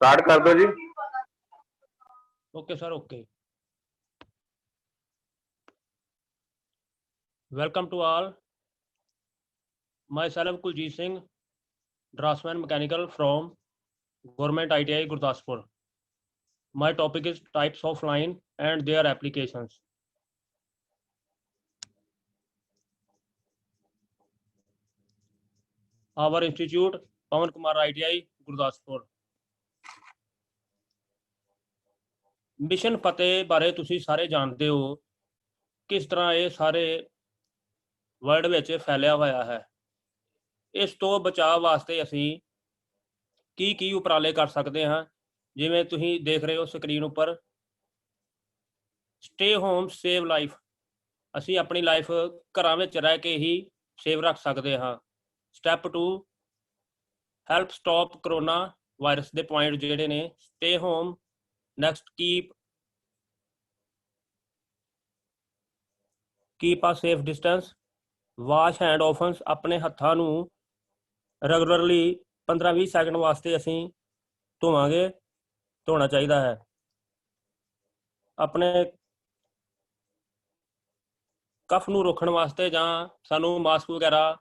Start कर दो जी। Okay sir, okay. Welcome to all. myself Kuljeet Singh, draftsman mechanical from government ITI Gurdaspur. My topic is types of line and their applications. Our institute, Pawan Kumar ITI Gurdaspur. Mission ਫਤਿਹ ਬਾਰੇ ਤੁਸੀਂ ਸਾਰੇ ਜਾਣਦੇ ਹੋ ਕਿਸ ਤਰ੍ਹਾਂ ਇਹ ਸਾਰੇ ਵਰਲਡ ਵਿੱਚ ਫੈਲਿਆ ਹੋਇਆ ਹੈ। ਇਸ ਤੋਂ ਬਚਾਅ ਵਾਸਤੇ ਅਸੀਂ ਕੀ ਉਪਰਾਲੇ ਕਰ ਸਕਦੇ ਹਾਂ, ਜਿਵੇਂ ਤੁਸੀਂ ਦੇਖ ਰਹੇ ਹੋ ਸਕਰੀਨ ਉੱਪਰ। ਸਟੇ ਹੋਮ ਸੇਵ ਲਾਈਫ, ਅਸੀਂ ਆਪਣੀ ਲਾਈਫ ਘਰਾਂ ਵਿੱਚ ਰਹਿ ਕੇ ਹੀ ਸੇਵ ਰੱਖ ਸਕਦੇ ਹਾਂ। Step 2, help stop corona virus ਦੇ ਪੁਆਇੰਟ ਜਿਹੜੇ ਨੇ, ਸਟੇ ਹੋਮ, ਨੈਕਸਟ ਕੀਪ ਆ safe distance, wash hand often, ਆਪਣੇ ਹੱਥਾਂ ਨੂੰ ਰੈਗੂਲਰਲੀ 15-20 ਸੈਕਿੰਡ ਵਾਸਤੇ ਅਸੀਂ ਧੋਣਾ ਚਾਹੀਦਾ ਹੈ। ਆਪਣੇ ਕਫ ਨੂੰ ਰੋਕਣ ਵਾਸਤੇ ਜਾਂ ਸਾਨੂੰ ਮਾਸਕ ਵਗੈਰਾ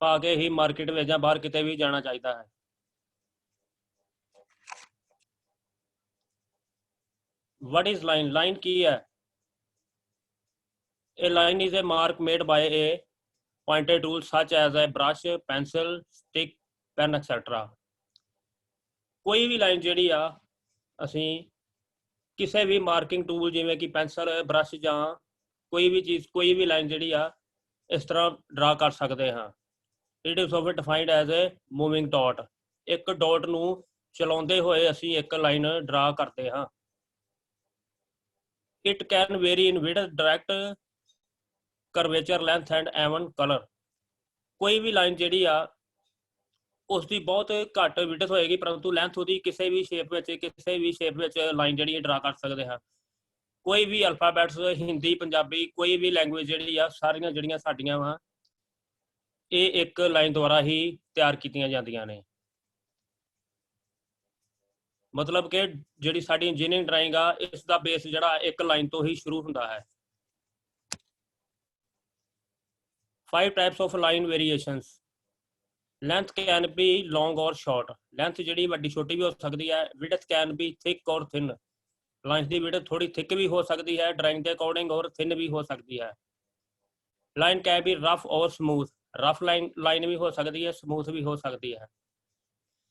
ਪਾ ਕੇ ਹੀ ਮਾਰਕੀਟ ਵਿੱਚ ਜਾਂ ਬਾਹਰ ਕਿਤੇ ਵੀ ਜਾਣਾ ਚਾਹੀਦਾ ਹੈ। What is line? Line ਕੀ ਹੈ? A line is a mark made by a pointed tool such as a brush, pencil, stick, pen, etc. ਕੋਈ ਵੀ ਲਾਈਨ ਜਿਹੜੀ ਆ ਅਸੀਂ ਕਿਸੇ ਵੀ ਮਾਰਕਿੰਗ ਟੂਲ ਜਿਵੇਂ ਕਿ ਪੈਨਸਲ, ਬ੍ਰਸ਼ ਜਾਂ ਕੋਈ ਵੀ ਚੀਜ਼, ਕੋਈ ਵੀ ਲਾਈਨ ਜਿਹੜੀ ਆ ਇਸ ਤਰ੍ਹਾਂ ਡਰਾ ਕਰ ਸਕਦੇ ਹਾਂ। It is of defined as a moving dot. ਇੱਕ ਡਾਟ ਨੂੰ ਚਲਾਉਂਦੇ ਹੋਏ ਅਸੀਂ ਇੱਕ ਲਾਈਨ ਡਰਾ ਕਰਦੇ ਹਾਂ। It can vary in width, direct, curvature, length and even colour. ਕੋਈ ਵੀ ਲਾਈਨ ਜਿਹੜੀ ਆ ਉਸ ਦੀ ਬਹੁਤ ਘੱਟ ਵਿਡਥ ਹੋਏਗੀ, ਪਰੰਤੂ ਲੈਂਥ ਉਹਦੀ ਕਿਸੇ ਵੀ ਸ਼ੇਪ ਵਿੱਚ ਲਾਈਨ ਜਿਹੜੀ ਡਰਾ ਕਰ ਸਕਦੇ ਹਾਂ। ਕੋਈ ਵੀ ਅਲਫਾਬੈਟਸ, ਹਿੰਦੀ, ਪੰਜਾਬੀ, ਕੋਈ ਵੀ ਲੈਂਗੁਏਜ ਜਿਹੜੀ ਆ, ਸਾਰੀਆਂ ਜਿਹੜੀਆਂ ਸਾਡੀਆਂ ਵਾ ਇਹ ਇੱਕ ਲਾਈਨ ਦੁਆਰਾ ਹੀ ਤਿਆਰ ਕੀਤੀਆਂ ਜਾਂਦੀਆਂ ਨੇ। ਮਤਲਬ ਕਿ ਜਿਹੜੀ ਸਾਡੀ ਇੰਜੀਨੀਅਰਿੰਗ ਡਰਾਇੰਗ ਆ, ਇਸ ਦਾ ਬੇਸ ਜਿਹੜਾ ਇੱਕ ਲਾਈਨ ਤੋਂ ਹੀ ਸ਼ੁਰੂ ਹੁੰਦਾ ਹੈ। 5 types of line variations. Length can be long or short. Length ਜਿਹੜੀ ਵੱਡੀ ਛੋਟੀ ਵੀ ਹੋ ਸਕਦੀ ਹੈ। Width can be thick or thin. Lines the width ਥੋੜੀ thick ਵੀ ਹੋ ਸਕਦੀ ਹੈ ਡਰਾਇੰਗ ਦੇ ਅਕੋਰਡਿੰਗ, ਔਰ thin ਵੀ ਹੋ ਸਕਦੀ ਹੈ। Line can be rough or smooth. Rough line ਵੀ ਹੋ ਸਕਦੀ ਹੈ, smooth ਵੀ ਹੋ ਸਕਦੀ ਹੈ।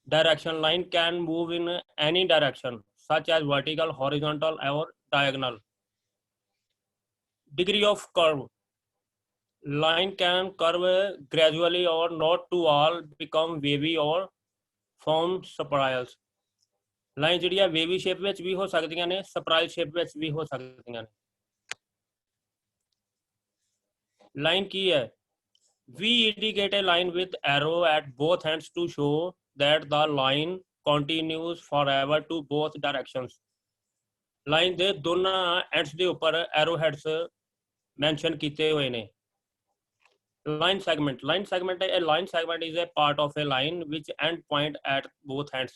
Direction, line can move in any direction such as vertical, horizontal or diagonal. Degree of curve, line can curve gradually or not to all, become wavy or form spirals. Line ਜਿਹੜੀ ਆ ਵੇਵੀ shape ਵਿੱਚ ਵੀ ਹੋ ਸਕਦੀਆਂ ਨੇ, ਸਪਰਾਈਲ shape ਵਿੱਚ ਵੀ ਹੋ ਸਕਦੀਆਂ ਨੇ। ਲਾਈਨ ਕੀ ਹੈ? We indicate a line with arrow at both ends to show that the line continues forever to both directions. Line ਦੇ ਦੋਨਾਂ ਐਂਡਸ ਦੇ ਉੱਪਰ ਐਰੋ ਹੈਡਸ ਮੈਂਸ਼ਨ ਕੀਤੇ ਹੋਏ ਨੇ। Line segment, a line segment is a part of a line which end point at both ends.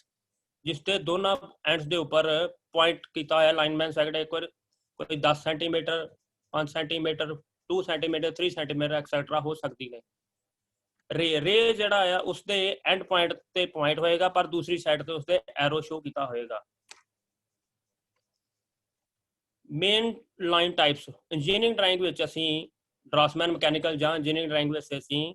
ਜਿਸ ਦੇ ਦੋਨਾਂ ਐਂਡਸ ਦੇ ਉੱਪਰ ਪੁਆਇੰਟ ਕੀਤਾ ਹੋਇਆ ਲਾਈਨਮੈਨ ਸੈਗਮੈਂਟ, ਇੱਕ ਵਾਰ ਕੋਈ 10 centimetre, 5 centimetre, 2 centimetre, 3 centimetre etcetera ਹੋ ਸਕਦੀ ਨੇ। ਰੇ ਜਿਹੜਾ ਆ ਉਸਦੇ ਐਂਡ ਪੁਆਇੰਟ ਤੇ ਪੁਆਇੰਟ ਹੋਏਗਾ, ਪਰ ਦੂਸਰੀ ਸਾਈਡ ਤੇ ਉਸਦੇ ਐਰੋ ਸ਼ੋ ਕੀਤਾ ਹੋਏਗਾ। Main line types engineering drawing ਵਿੱਚ ਅਸੀਂ ਡਰਾਫਟਸਮੈਨ ਮੈਕੈਨੀਕਲ ਜਾਂ ਇੰਜੀਨੀਅਰਿੰਗ ਡਰਾਇੰਗ ਵਿੱਚ ਅਸੀਂ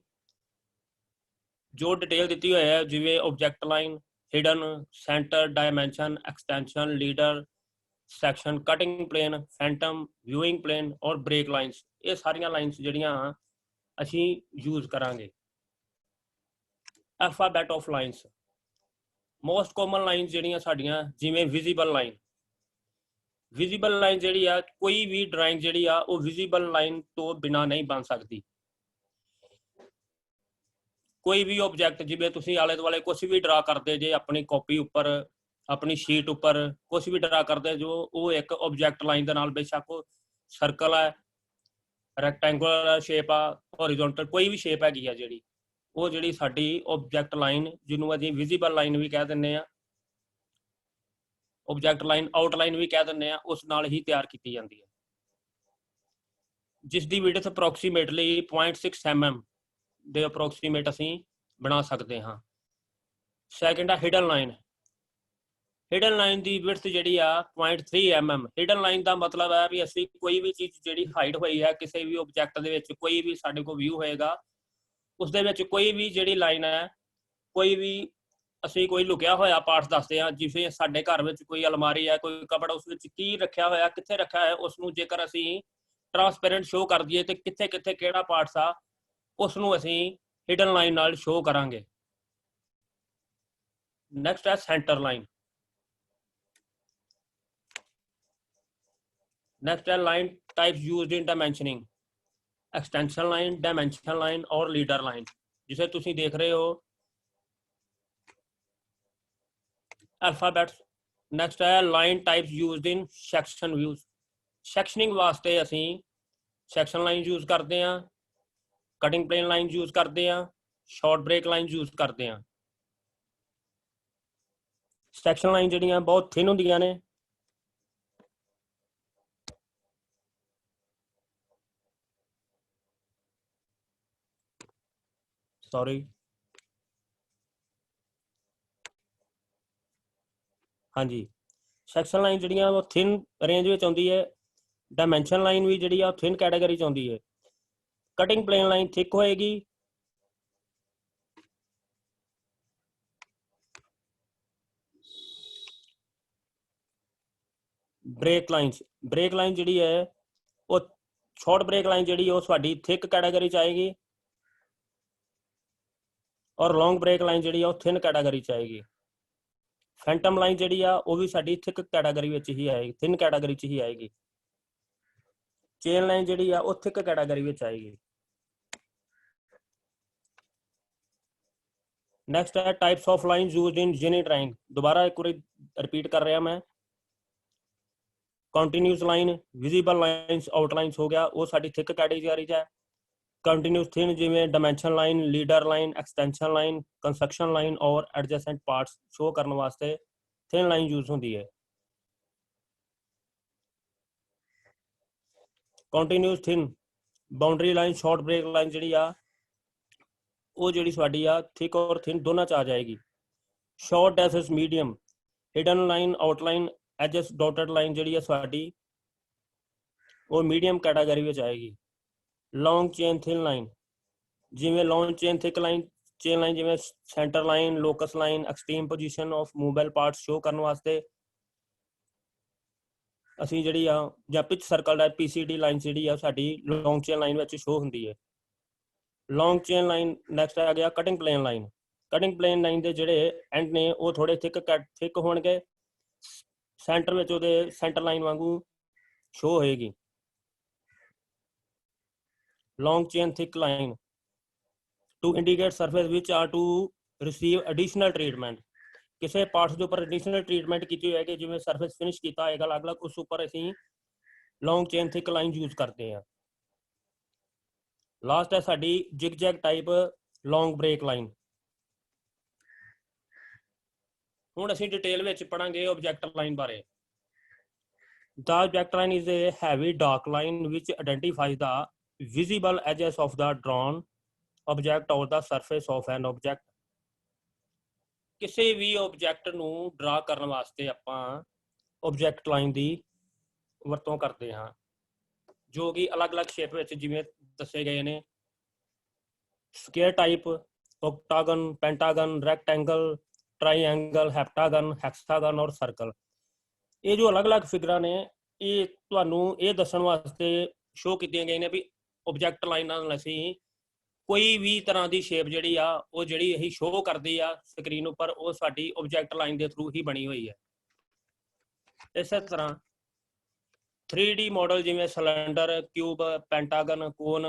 ਜੋ ਡਿਟੇਲ ਦਿੱਤੀ ਹੋਈ ਹੈ, ਜਿਵੇਂ object line, hidden, centre, dimension, extension, leader, section, cutting plane, phantom, viewing plane ਔਰ ਬ੍ਰੇਕ ਲਾਈਨਸ, ਇਹ ਸਾਰੀਆਂ ਲਾਈਨਸ ਜਿਹੜੀਆਂ ਅਸੀਂ ਯੂਜ਼ ਕਰਾਂਗੇ। Alphabet of lines, most common lines ਜਿਹੜੀਆਂ ਸਾਡੀਆਂ, ਜਿਵੇਂ ਵਿਜ਼ੀਬਲ ਲਾਈਨ। ਵਿਜ਼ੀਬਲ ਲਾਈਨ ਜਿਹੜੀ ਆ, ਕੋਈ ਵੀ ਡਰਾਇੰਗ ਜਿਹੜੀ ਆ ਉਹ ਵਿਜ਼ੀਬਲ ਲਾਈਨ ਤੋਂ ਬਿਨਾ ਨਹੀਂ ਬਣ ਸਕਦੀ। ਕੋਈ ਵੀ ਆਬਜੈਕਟ, ਜਿਵੇਂ ਤੁਸੀਂ ਆਲੇ ਦੁਆਲੇ ਕੁਛ ਵੀ ਡਰਾ ਕਰਦੇ ਜੇ ਆਪਣੀ ਕਾਪੀ ਉੱਪਰ, ਆਪਣੀ ਸ਼ੀਟ ਉੱਪਰ ਕੁਛ ਵੀ ਡਰਾ ਕਰਦੇ ਜੋ, ਉਹ ਇੱਕ ਆਬਜੈਕਟ ਲਾਈਨ ਦੇ ਨਾਲ, ਬੇਸ਼ੱਕ ਉਹ ਸਰਕਲ ਹੈ, ਰੈਕਟੈਂਗੂਲਰ ਸ਼ੇਪ ਆ, ਹੋਰੀਜ਼ੋਨਟਲ, ਕੋਈ ਵੀ ਸ਼ੇਪ ਹੈਗੀ ਆ ਜਿਹੜੀ, ਉਹ ਜਿਹੜੀ ਸਾਡੀ ਆਬਜੈਕਟ ਲਾਈਨ, ਜਿਹਨੂੰ ਅਸੀਂ ਵਿਜ਼ੀਬਲ ਲਾਈਨ ਵੀ ਕਹਿ ਦਿੰਦੇ ਆ, ऑब्जेक्ट लाइन आउटलाइन भी कह दिंदे आ, उस नाल ही तैयार की जाती है, जिसकी विड्थ अप्रोक्सीमेटली 0.6 mm ਦੇ ਅਪਰੋਕਸੀਮੇਟ ਅਸੀਂ ਬਣਾ ਸਕਦੇ ਹਾਂ। ਸੈਕਿੰਡ ਆ ਹਿਡਨ ਲਾਈਨ। ਹਿਡਨ ਲਾਈਨ ਦੀ ਵਿਡਥ ਜਿਹੜੀ ਆ 0.3 mm। ਹਿਡਨ ਲਾਈਨ ਦਾ ਮਤਲਬ ਹੈ ਵੀ ਅਸੀਂ ਕੋਈ ਵੀ ਚੀਜ਼ ਜਿਹੜੀ ਹਾਈਡ ਹੋਈ ਹੈ ਕਿਸੇ ਵੀ ਆਬਜੈਕਟ ਦੇ ਵਿੱਚ, ਕੋਈ ਵੀ ਸਾਡੇ ਕੋਲ ਵਿਊ ਹੋਏਗਾ ਉਸ ਦੇ ਵਿੱਚ ਕੋਈ ਵੀ ਜਿਹੜੀ ਲਾਈਨ ਹੈ, ਕੋਈ ਵੀ ਅਸੀਂ ਕੋਈ ਲੁਕਿਆ ਹੋਇਆ ਪਾਰਟ ਦੱਸਦੇ ਹਾਂ, ਜਿਵੇਂ ਸਾਡੇ ਘਰ ਵਿੱਚ ਕੋਈ ਅਲਮਾਰੀ ਹੈ, ਕੋਈ ਕਪੜਾ, ਉਸ ਵਿੱਚ ਕੀ ਰੱਖਿਆ ਹੋਇਆ, ਕਿੱਥੇ ਰੱਖਿਆ ਹੋਇਆ, ਉਸ ਨੂੰ ਜੇਕਰ ਅਸੀਂ ਟਰਾਂਸਪੇਰੈਂਟ ਸ਼ੋਅ ਕਰ ਦਈਏ ਤੇ ਕਿੱਥੇ ਕਿੱਥੇ ਕਿਹੜਾ ਪਾਰਟਸ ਆ ਉਸ ਨੂੰ ਅਸੀਂ ਹਿਡਨ ਲਾਈਨ ਨਾਲ ਸ਼ੋਅ ਕਰਾਂਗੇ। ਨੈਕਸਟ ਹੈ ਸੈਂਟਰ ਲਾਈਨ। नेक्स्ट है line types used in dimensioning, extension line, dimension line और लीडर लाइन, जिसे तुसी देख रहे हो अल्फाबेट्स। नेक्स्ट है line types used in section views. Sectioning वास्ते असी सैक्शन लाइन यूज करते हैं, कटिंग प्लेन लाइन यूज करते हैं, शॉर्ट ब्रेक लाइन यूज करते हैं। सैक्शन लाइन जिहड़ियां बहुत थिन हुंदियां ने, सॉरी हाँ जी, सैक्शन लाइन जिहड़ियां वो थिन रेंज में आउंदी है। डायमेंशन लाइन भी जिहड़ी आ थिन कैटेगरी च आउंदी है। कटिंग प्लेन लाइन थिक होएगी, ब्रेक लाइन जिहड़ी है वो शॉर्ट ब्रेक लाइन जिहड़ी वो साडी थिक कैटेगरी च आएगी और लॉन्ग ब्रेक लाइन जिहड़ी है वो थिन कैटेगरी च आएगी। फैंटम लाइन जिहड़ी आ वो भी साडी थिक कैटेगरी विच ही आएगी, थिन कैटेगरी च ही आएगी। चेन लाइन जिहड़ी आ वो थिक कैटेगरी विच आएगी। नेक्स्ट है types of line used in जिनी ड्राइंग। दोबारा एक बार रिपीट कर रहा मैं। Continuous line, visible lines, outlines हो गया, वो साडी थिक कैटेगरी है। कंटिन्यूस थिन जिवें dimension line, leader line, extension line, construction line और एडजेसेंट पार्ट्स शो करने वास्ते थिन लाइन यूज होती है। Continuous thin, boundary line, short break line जिहड़ी आ वो जिहड़ी साडी आ थिक और थिन दोनों च आ जाएगी। Short dashes medium, hidden line, outline, edges dotted line जिहड़ी आ साडी वो मीडियम कैटेगरी में आएगी। लॉन्ग चेन थिन लाइन, जिवें long chain thick line, chain line जिवें centre line, locus line, extreme position of movable parts show करने वास्ते असी जिहड़ी आ जां पिच सर्कल है PCD लाइन जिहड़ी आ साडी लॉन्ग चेन लाइन विच शो हुंदी है। Long chain line. नेक्स्ट आ गया cutting plane line. Cutting plane line के जिहड़े एंड ने वो थोड़े थिक होणगे, सेंटर विच उहदे सेंटर लाइन वांगू शो होएगी। Long chain thick line to indicate surface which are to receive additional treatment. किसी पार्ट्स के उपर एडिशनल ट्रीटमेंट की है कि जिवें सरफेस फिनिश किया होएगा अलग अलग, उस उपर असी long chain thick line use करते हैं। लास्ट है साडी zig zag type long break line. हुण असी डिटेल विच पढ़ांगे ऑब्जेक्ट लाइन बारे। The object line is a heavy dark line which identifies the visible edges of the drawn object और the surface of an object. किसी भी object नूं draw करने वास्ते आपां ऑब्जेक्ट लाइन की वरतों करते हैं, जो कि अलग अलग शेप में जिवें दसे गए ने। Square type, octagon, pentagon, rectangle, triangle, heptagon, hexagon और सर्कल। ये जो अलग अलग फिगरां ने ये तुहानूं ये दस्सण वास्ते शो कीतियां गई ने भी ऑब्जेक्ट लाइन नाल असीं कोई भी तरह की शेप जिहड़ी आ वो जिहड़ी असीं शो करदी आ स्क्रीन उपर वो साडी ऑब्जेक्ट लाइन के थ्रू ही बनी हुई है। इस तरह 3D मॉडल जिवें सिलेंडर, क्यूब, पेंटागन, कोन,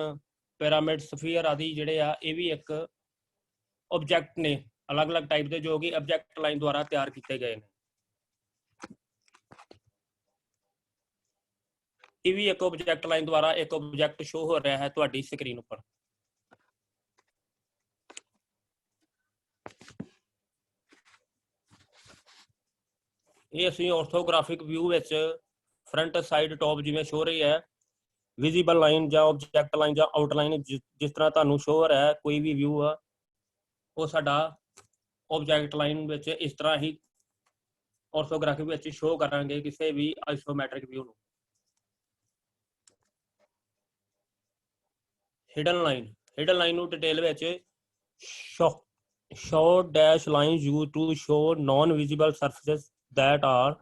पिरामिड, स्फीयर आदि जिहड़े आ ये भी एक ऑब्जेक्ट ने अलग अलग टाइप के जो कि ऑब्जेक्ट लाइन द्वारा तैयार किए गए हैं। ये भी एक ऑब्जेक्ट लाइन द्वारा एक ऑब्जेक्ट शो हो रहा है तुहाडी स्क्रीन पर। ਇਹ ਅਸੀਂ ਆਰਥੋਗ੍ਰਾਫਿਕ ਵਿਊ ਵਿੱਚ ਫਰੰਟ ਸਾਈਡ ਟੌਪ ਜਿਵੇਂ ਸ਼ੋ ਰਹੀ ਹੈ ਵਿਜ਼ੀਬਲ ਲਾਈਨ ਜਾਂ ਆਬਜੈਕਟ ਲਾਈਨ ਜਾਂ ਆਊਟਲਾਈਨ ਜਿਸ ਤਰ੍ਹਾਂ ਤੁਹਾਨੂੰ ਸ਼ੋ ਹੋ ਰਿਹਾ ਹੈ ਕੋਈ ਵੀ ਵਿਊ ਆ ਉਹ ਸਾਡਾ ਆਬਜੈਕਟ ਲਾਈਨ ਵਿੱਚ ਇਸ ਤਰ੍ਹਾਂ ਹੀ ਆਰਥੋਗ੍ਰਾਫੀ ਵਿੱਚ ਸ਼ੋ ਕਰਾਂਗੇ ਕਿਸੇ ਵੀ ਆਈਸੋਮੈਟ੍ਰਿਕ ਵਿਊ ਨੂੰ। ਹਿਡਨ ਲਾਈਨ ਨੂੰ ਡਿਟੇਲ ਵਿੱਚ show dash lines used to show non-visible surfaces that are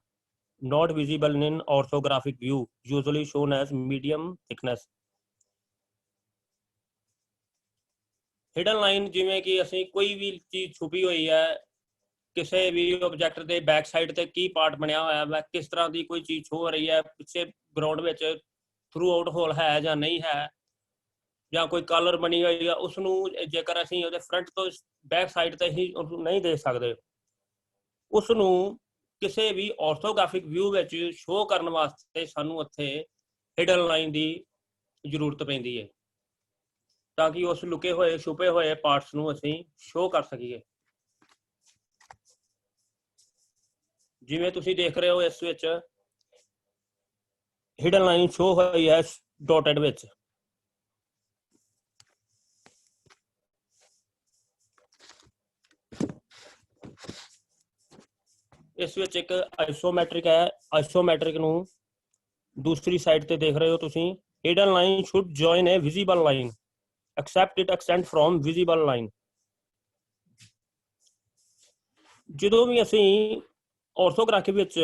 not visible in orthographic view, usually shown as medium thickness. Hidden line ਜਿਵੇਂ ਕਿ ਅਸੀਂ ਕੋਈ ਵੀ ਚੀਜ਼ ਛੁਪੀ ਹੋਈ ਹੈ ਕਿਸੇ ਵੀ ਆਬਜੈਕਟ ਦੇ ਬੈਕ ਸਾਈਡ ਤੇ ਕੀ ਪਾਰਟ ਬਣਿਆ ਹੋਇਆ ਹੈ ਕਿਸ ਤਰ੍ਹਾਂ ਦੀ ਕੋਈ ਚੀਜ਼ ਹੋ ਰਹੀ ਹੈ ਪਿੱਛੇ ਗਰਾਊਂਡ ਵਿੱਚ ਥਰੂ ਆਊਟ ਹੋਲ ਹੈ ਜਾਂ ਨਹੀਂ ਹੈ ਜਾਂ ਕੋਈ ਕਲਰ ਬਣੀ ਹੋਈ ਆ ਉਸ ਨੂੰ ਜੇਕਰ ਅਸੀਂ ਉਹਦੇ ਫਰੰਟ ਤੋਂ ਬੈਕ ਸਾਈਡ ਤੇ ਹੀ ਨਹੀਂ ਦੇਖ ਸਕਦੇ ਉਸ ਨੂੰ ਕਿਸੇ ਵੀ ਆਰਥੋਗ੍ਰਾਫਿਕ ਵਿਊ ਵਿੱਚ ਸ਼ੋ ਕਰਨ ਵਾਸਤੇ ਸਾਨੂੰ ਉੱਥੇ ਹਿਡਨ ਲਾਈਨ ਦੀ ਜ਼ਰੂਰਤ ਪੈਂਦੀ ਹੈ ਤਾਂ ਕਿ ਉਸ ਲੁਕੇ ਹੋਏ ਛੁਪੇ ਹੋਏ ਪਾਰਟਸ ਨੂੰ ਅਸੀਂ ਸ਼ੋ ਕਰ ਸਕੀਏ। ਜਿਵੇਂ ਤੁਸੀਂ ਦੇਖ ਰਹੇ ਹੋ ਇਸ ਵਿੱਚ ਹਿਡਨ ਲਾਈਨ ਸ਼ੋ ਹੋਈ ਹੈ ਡੋਟਡ ਵਿੱਚ। ਇਸ ਵਿੱਚ ਇੱਕ ਆਈਸੋਮੈਟ੍ਰਿਕ ਹੈ ਆਈਸੋਮੈਟ੍ਰਿਕ ਨੂੰ ਦੂਸਰੀ ਸਾਈਡ ਤੇ ਦੇਖ ਰਹੇ ਹੋ ਤੁਸੀਂ hidden line should join A visible line except it extend from visible line। ਜਦੋਂ ਵੀ ਅਸੀਂ ਆਰਥੋਗ੍ਰਾਫੀ ਵਿੱਚ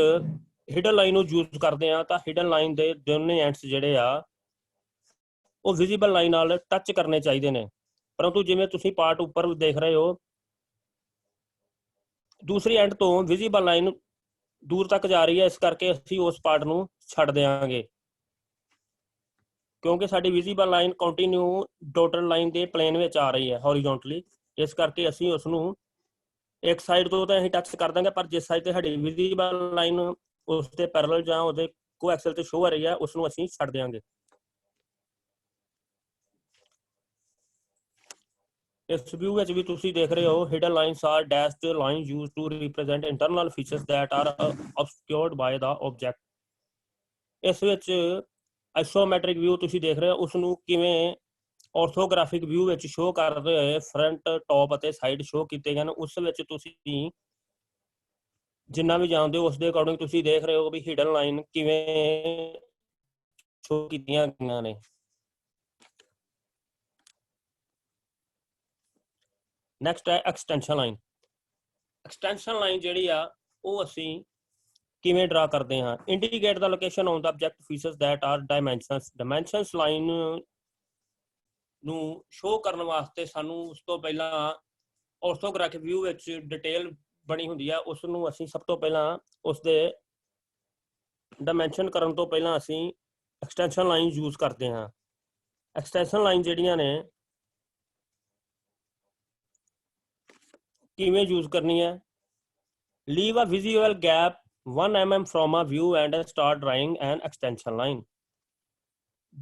ਹਿਡਨ ਲਾਈਨ ਨੂੰ ਯੂਜ਼ ਕਰਦੇ ਆ ਤਾਂ ਹਿਡਨ ਲਾਈਨ ਦੇ ਦੋਨੇ ਐਂਡਸ ਜਿਹੜੇ ਆ ਉਹ ਵਿਜ਼ੀਬਲ ਲਾਈਨ ਨਾਲ ਟੱਚ ਕਰਨੇ ਚਾਹੀਦੇ ਨੇ ਪਰੰਤੂ ਜਿਵੇਂ ਤੁਸੀਂ ਪਾਰਟ ਉੱਪਰ ਦੇਖ ਰਹੇ ਹੋ ਦੂਸਰੀ ਐਂਡ ਤੋਂ ਵਿਜ਼ੀਬਲ ਲਾਈਨ ਦੂਰ ਤੱਕ ਜਾ ਰਹੀ ਹੈ ਇਸ ਕਰਕੇ ਅਸੀਂ ਉਸ ਪਾਰਟ ਨੂੰ ਛੱਡ ਦਿਆਂਗੇ ਕਿਉਂਕਿ ਸਾਡੀ ਵਿਜ਼ੀਬਲ ਲਾਈਨ ਕੰਟੀਨਿਊ ਡੋਟਡ ਲਾਈਨ ਦੇ ਪਲੇਨ ਵਿੱਚ ਆ ਰਹੀ ਹੈ ਹੌਰੀਜ਼ੌਂਟਲੀ ਇਸ ਕਰਕੇ ਅਸੀਂ ਉਸ ਨੂੰ ਇੱਕ ਸਾਈਡ ਤੋਂ ਤਾਂ ਅਸੀਂ ਟੱਚ ਕਰ ਦਾਂਗੇ ਪਰ ਜਿਸ ਸਾਈਡ ਤੇ ਸਾਡੀ ਵਿਜ਼ੀਬਲ ਲਾਈਨ ਉਸ ਦੇ ਪੈਰਲਲ ਜਾਂ ਉਹਦੇ ਕੋਐਕਸਲ ਤੇ ਸ਼ੋ ਹੋ ਰਹੀ ਹੈ ਉਸ ਨੂੰ ਅਸੀਂ ਛੱਡ ਦਿਆਂਗੇ। ਇਸ ਵਿਊ ਵਿੱਚ ਵੀ ਤੁਸੀਂ ਦੇਖ ਰਹੇ ਹੋ hidden lines are dashed lines used to represent internal features that are obscured by the object। ਇਸ ਵਿੱਚ ਆਈਸੋਮੈਟ੍ਰਿਕ ਵਿਊ ਤੁਸੀਂ ਦੇਖ ਰਹੇ ਹੋ ਉਸ ਨੂੰ ਕਿਵੇਂ ਆਰਥੋਗ੍ਰਾਫਿਕ ਵਿਊ ਵਿੱਚ ਸ਼ੋ ਕਰਦੇ ਹੋਏ ਫਰੰਟ ਟੌਪ ਅਤੇ ਸਾਈਡ ਸ਼ੋ ਕੀਤੇ ਗਏ ਨੇ ਉਸ ਵਿੱਚ ਤੁਸੀਂ ਜਿੰਨਾ ਵੀ ਜਾਣਦੇ ਹੋ ਉਸ ਦੇ ਅਕੋਰਡਿੰਗ ਤੁਸੀਂ ਦੇਖ ਰਹੇ ਹੋ ਵੀ ਹਿਡਨ ਲਾਈਨ ਕਿਵੇਂ ਸ਼ੋ ਕੀਤੀਆਂ ਗਈਆਂ ਨੇ। ਨੈਕਸਟ ਹੈ ਐਕਸਟੈਂਸ਼ਨ ਲਾਈਨ। ਐਕਸਟੈਂਸ਼ਨ ਲਾਈਨ ਜਿਹੜੀ ਆ ਉਹ ਅਸੀਂ ਕਿਵੇਂ ਡਰਾ ਕਰਦੇ ਹਾਂ indicate the location on the object features that are dimensions line ਨੂੰ ਸ਼ੋ ਕਰਨ ਵਾਸਤੇ ਸਾਨੂੰ ਉਸ ਤੋਂ ਪਹਿਲਾਂ ਆਰਥੋਗ੍ਰਾਫਿਕ ਵਿਊ ਵਿੱਚ ਡਿਟੇਲ ਬਣੀ ਹੁੰਦੀ ਆ ਉਸ ਨੂੰ ਅਸੀਂ ਸਭ ਤੋਂ ਪਹਿਲਾਂ ਉਸ ਦੇ ਡਾਇਮੈਂਸ਼ਨ ਕਰਨ ਤੋਂ ਪਹਿਲਾਂ ਅਸੀਂ ਐਕਸਟੈਂਸ਼ਨ ਲਾਈਨ ਯੂਜ਼ ਕਰਦੇ ਹਾਂ। ਐਕਸਟੈਂਸ਼ਨ ਲਾਈਨ ਜਿਹੜੀਆਂ ਨੇ ਕਿਵੇਂ ਯੂਜ਼ ਕਰਨੀ ਹੈ leave a visual gap 1 mm from a view and start drawing an extension line।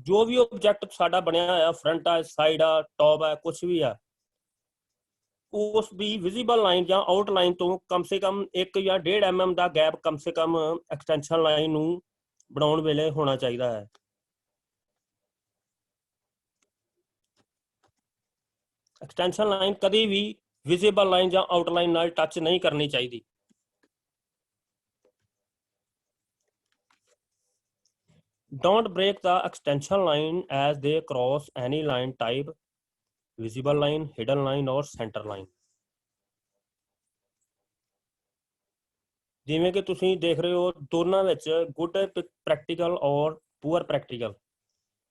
ਜੋ ਵੀ ਆਬਜੈਕਟ ਸਾਡਾ ਬਣਿਆ ਹੋਇਆ ਫਰੰਟ ਆ ਸਾਈਡ ਆ ਟੌਪ ਆ ਕੁਛ ਵੀ ਆ ਉਸ ਦੀ ਵਿਜ਼ੀਬਲ ਲਾਈਨ ਜਾਂ ਆਊਟ ਲਾਈਨ ਤੋਂ ਕਮ ਸੇ ਕਮ 1 ਜਾਂ 1.5 mm ਦਾ ਗੈਪ ਕਮ ਸੇ ਕਮ ਐਕਸਟੈਂਸ਼ਨ ਲਾਈਨ ਨੂੰ ਬਣਾਉਣ ਵੇਲੇ ਹੋਣਾ ਚਾਹੀਦਾ ਹੈ। ਐਕਸਟੈਂਸ਼ਨ ਲਾਈਨ ਕਦੀ ਵੀ ਵਿਜ਼ੀਬਲ ਲਾਈਨ ਜਾਂ ਆਊਟ ਲਾਈਨ ਨਾਲ ਟੱਚ ਨਹੀਂ ਕਰਨੀ ਚਾਹੀਦੀ। Don't break the extension line as they cross any line type, visible line, hidden line or center line। ਜਿਵੇਂ ਕਿ ਤੁਸੀਂ ਦੇਖ ਰਹੇ ਹੋ ਦੋਨਾਂ ਵਿੱਚ ਗੁੱਡ ਪ੍ਰੈਕਟੀਕਲ ਔਰ ਪੂਅਰ ਪ੍ਰੈਕਟੀਕਲ।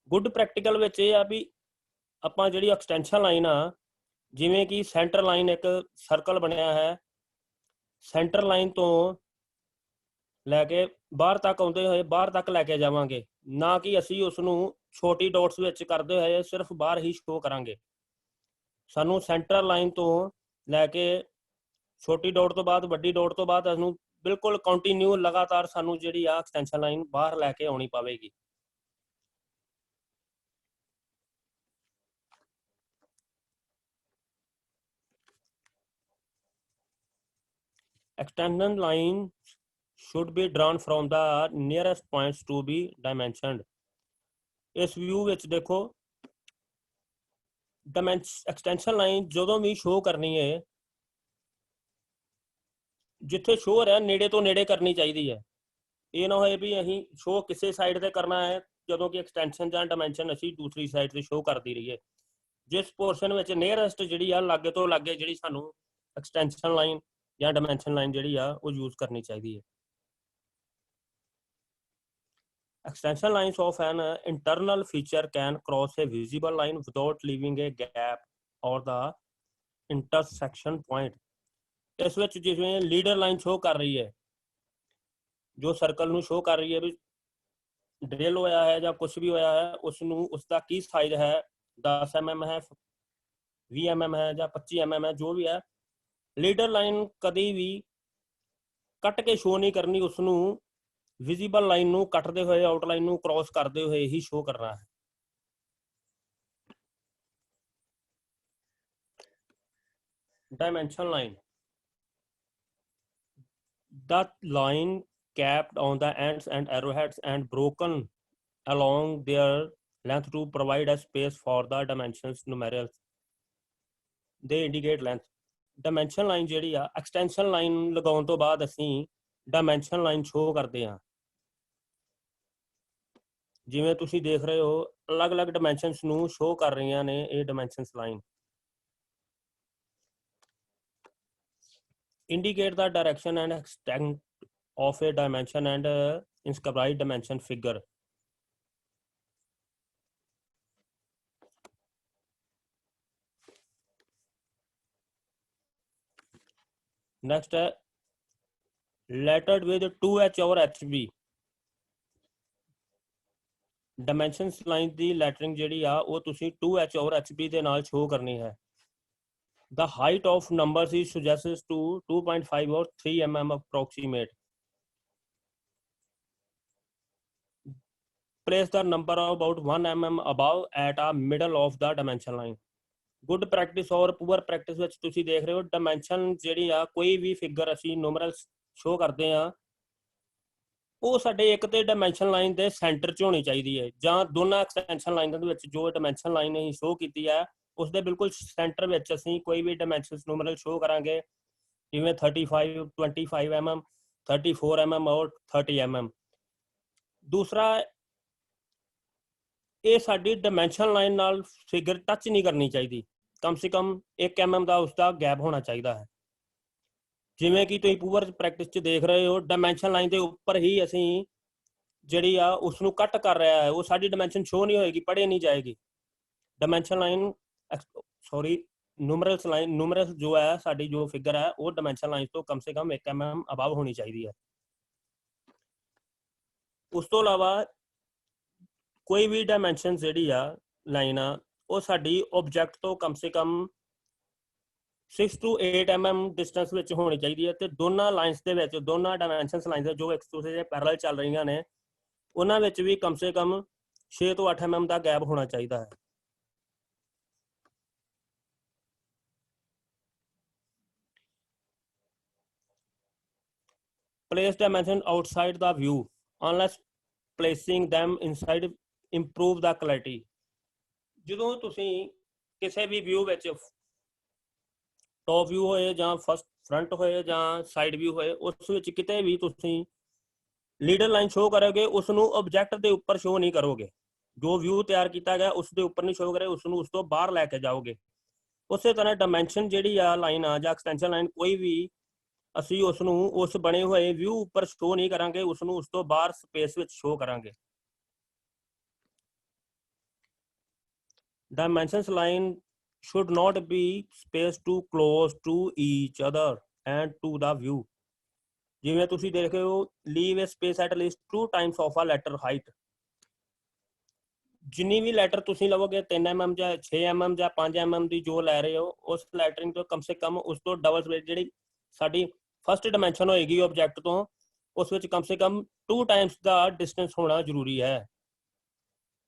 ਗੁੱਡ ਪ੍ਰੈਕਟੀਕਲ ਵਿੱਚ ਇਹ ਆ ਵੀ ਆਪਾਂ ਜਿਹੜੀ ਐਕਸਟੈਂਸ਼ਨ ਲਾਈਨ ਆ ਜਿਵੇਂ ਕਿ ਸੈਂਟਰ ਲਾਈਨ ਇੱਕ ਸਰਕਲ ਬਣਿਆ ਹੈ ਸੈਂਟਰ ਲਾਈਨ ਤੋਂ ਲੈ ਕੇ ਬਾਹਰ ਤੱਕ ਆਉਂਦੇ ਹੋਏ ਬਾਹਰ ਤੱਕ ਲੈ ਕੇ ਜਾਵਾਂਗੇ ਨਾ ਕਿ ਅਸੀਂ ਉਸ ਨੂੰ ਛੋਟੀ ਡੋਟਸ ਵਿੱਚ ਕਰਦੇ ਹੋਏ ਸਿਰਫ ਬਾਹਰ ਹੀ ਸ਼ੋ ਕਰਾਂਗੇ। ਸਾਨੂੰ ਸੈਂਟਰ ਲਾਈਨ ਤੋਂ ਲੈ ਕੇ ਛੋਟੀ ਡੋਟ ਤੋਂ ਬਾਅਦ ਵੱਡੀ ਡੋਟ ਤੋਂ ਬਾਅਦ ਸਾਨੂੰ ਬਿਲਕੁਲ ਕੰਟੀਨਿਊ ਲਗਾਤਾਰ ਸਾਨੂੰ ਜਿਹੜੀ ਆ ਐਕਸਟੈਂਸ਼ਨ ਲਾਈਨ ਬਾਹਰ ਲੈ ਕੇ ਆਉਣੀ ਪਵੇਗੀ। Extension line should be drawn from the nearest points to be dimensioned. इस व्यू विच देखो एक्सटेंशन लाइन जो भी शो करनी है जिथे शो हो रहा नेड़े तो नेड़े करनी चाहिए है। ये ना होए भी अहीं शो किसी साइड से करना है ਜਦੋਂ कि एक्सटेंशन ਜਾਂ डायमेंशन ਅਸੀਂ दूसरी साइड से शो करती रही है। जिस पोर्शन में नियरेस्ट जी लागे तो लागे जी सानू एक्सटेंशन लाइन या डायमेंशन लाइन जी यूज करनी चाहिए है। Extension lines of an internal feature can cross a visible line without leaving a gap or the intersection point. इस विच जिवें लीडर लाइन शो कर रही है जो सर्कल नू शो कर रही है भी ड्रिल होया है या कुछ भी होया है उसनू उसका की साइज है 10 mm है 20 mm है या 25 mm है जो भी है लीडर लाइन कभी भी कट के शो नहीं करनी उसनू विजिबल लाइन नू कटते हुए आउटलाइन नू क्रॉस करते हुए ही शो करना है। Dimension line the line capped on the ends and arrowheads and broken along their length to provide a space for the dimensions numerals. They indicate length. Dimension line ਜਿਹੜੀ ਆ extension line ਲਗਾਉਣ ਤੋਂ ਬਾਅਦ ਅਸੀਂ dimension line show ਕਰਦੇ ਹਾਂ। ਜਿਵੇਂ ਤੁਸੀਂ ਦੇਖ ਰਹੇ ਹੋ ਅਲੱਗ-ਅਲੱਗ dimensions ਨੂੰ show ਕਰ ਰਹੀਆਂ ਨੇ ਇਹ dimensions line। Indicate the direction and extent of a dimension and inscribed dimension figure. Next है lettered with 2H or HB. Dimensions line the lettering ਜਿਹੜੀ ਆ ਉਹ ਤੁਸੀਂ 2H or HB ਦੇ ਨਾਲ show ਕਰਨੀ ਹੈ। The height of numbers is suggested to 2.5 or 3 mm approximate. Place the number about 1 mm above at a middle of the dimension line. Good practice और poor practice ਵਿੱਚ ਤੁਸੀਂ ਦੇਖ ਰਹੇ ਹੋ dimension ਜਿਹੜੀ ਆ ਕੋਈ ਵੀ figure ਅਸੀਂ numerals show ਕਰਦੇ ਆ ਉਹ ਸਾਡੇ ਇੱਕ ਤੇ dimension line ਦੇ center 'ਚ ਹੋਣੀ ਚਾਹੀਦੀ ਹੈ ਜਾਂ ਦੋਨਾਂ extension ਲਾਈਨਾਂ ਦੇ ਵਿੱਚ ਜੋ dimension line ਅਸੀਂ show ਕੀਤੀ ਹੈ ਉਸ ਦੇ ਬਿਲਕੁਲ center ਵਿੱਚ ਅਸੀਂ ਕੋਈ ਵੀ dimensions numeral show ਕਰਾਂਗੇ ਜਿਵੇਂ 35 25 mm 34 mm और 30 mm। दूसरा ਇਹ ਸਾਡੀ ਡਾਇਮੈਂਸ਼ਨ ਲਾਈਨ ਨਾਲ ਫਿਗਰ ਟੱਚ ਨਹੀਂ ਕਰਨੀ ਚਾਹੀਦੀ ਕਮ ਸੇ ਕਮ 1 mm ਦਾ ਉਸਦਾ ਗੈਪ ਹੋਣਾ ਚਾਹੀਦਾ ਹੈ। ਜਿਵੇਂ ਕਿ ਤੁਸੀਂ ਪੂਰ ਪ੍ਰੈਕਟਿਸ 'ਚ ਦੇਖ ਰਹੇ ਹੋ ਡਾਇਮੈਂਸ਼ਨ ਲਾਈਨ ਦੇ ਉੱਪਰ ਹੀ ਅਸੀਂ ਜਿਹੜੀ ਆ ਉਸ ਨੂੰ ਕੱਟ ਕਰ ਰਿਹਾ ਹੈ ਉਹ ਸਾਡੀ ਡਾਇਮੈਂਸ਼ਨ ਸ਼ੋ ਨਹੀਂ ਹੋਏਗੀ ਪੜ੍ਹੇ ਨਹੀਂ ਜਾਏਗੀ। ਡਾਇਮੈਂਸ਼ਨ ਲਾਈਨ ਸੌਰੀ ਨੂਮਰਲਸ ਲਾਈਨ ਨੂਮਰਲਸ ਜੋ ਹੈ ਸਾਡੀ ਜੋ ਫਿਗਰ ਹੈ ਉਹ ਡਾਇਮੈਂਸ਼ਨ ਲਾਈਨ ਤੋਂ ਕਮ ਸੇ ਕਮ 1 mm ਅਬਵ ਹੋਣੀ ਚਾਹੀਦੀ ਹੈ। ਉਸ ਤੋਂ ਇਲਾਵਾ कोई भी डायमेंशन जी लाइन आ साड़ी ऑब्जेक्ट तो कम से कम 6 to 8 mm डिस्टेंस में होनी चाहिए है। तो दोनों लाइन्स के दोनों डायमेंशनस लाइन्स जो एक दूसरे से पैरेलल चल रही ने उन्होंने भी कम से कम 6 to 8 mm का गैप होना चाहिए है। Place dimension outside the view unless placing them inside improve the clarity. ਜਦੋਂ ਤੁਸੀਂ ਕਿਸੇ ਵੀ ਵਿਊ ਵਿੱਚ ਟੌਪ ਵਿਊ ਹੋਏ ਜਾਂ ਫਸਟ ਫਰੰਟ ਹੋਏ ਜਾਂ ਸਾਈਡ ਵਿਊ ਹੋਏ ਉਸ ਵਿੱਚ ਕਿਤੇ ਵੀ ਤੁਸੀਂ ਲੀਡਰ ਲਾਈਨ ਸ਼ੋ ਕਰੋਗੇ ਉਸ ਨੂੰ ਆਬਜੈਕਟ ਦੇ ਉੱਪਰ ਸ਼ੋ ਨਹੀਂ ਕਰੋਗੇ। ਜੋ ਵਿਊ ਤਿਆਰ ਕੀਤਾ ਗਿਆ ਉਸ ਦੇ ਉੱਪਰ ਨਹੀਂ ਸ਼ੋ ਕਰੇ ਉਸ ਨੂੰ ਉਸ ਤੋਂ ਬਾਹਰ ਲੈ ਕੇ ਜਾਓਗੇ। ਉਸੇ ਤਰ੍ਹਾਂ ਡਾਇਮੈਂਸ਼ਨ ਜਿਹੜੀ ਆ ਲਾਈਨ ਆ ਜਾਂ ਐਕਸਟੈਂਸ਼ਨ ਲਾਈਨ ਕੋਈ ਵੀ ਅਸੀਂ ਉਸ ਨੂੰ ਉਸ ਬਣੇ ਹੋਏ ਵਿਊ ਉੱਪਰ ਸ਼ੋ ਨਹੀਂ ਕਰਾਂਗੇ ਉਸ ਨੂੰ ਉਸ ਤੋਂ ਬਾਹਰ ਸਪੇਸ ਵਿੱਚ ਸ਼ੋ ਕਰਾਂਗੇ। Dimensions line should not be spaced too close to each other and to the view. ਜਿਵੇਂ ਤੁਸੀਂ ਦੇਖ ਰਹੇ ਹੋ leave a space at least 2 times of a letter height. ਜਿੰਨੀ ਵੀ ਲੈਟਰ ਤੁਸੀਂ ਲਵੋਗੇ 3 mm ਜਾਂ 6 mm ਜਾਂ 5 mm ਦੀ ਜੋ ਲੈ ਰਹੇ ਹੋ ਉਸ ਲੈਟਰਿੰਗ ਤੋਂ ਕਮ ਸੇ ਕਮ ਉਸ ਤੋਂ ਡਬਲ ਸਪੇਸ ਜਿਹੜੀ ਸਾਡੀ ਫਸਟ ਡਾਇਮੈਂਸ਼ਨ ਹੋਏਗੀ ਆਬਜੈਕਟ ਤੋਂ ਉਸ ਵਿੱਚ ਕਮ ਸੇ ਕਮ 2 ਟਾਈਮਸ ਦਾ ਡਿਸਟੈਂਸ ਹੋਣਾ ਜ਼ਰੂਰੀ ਹੈ।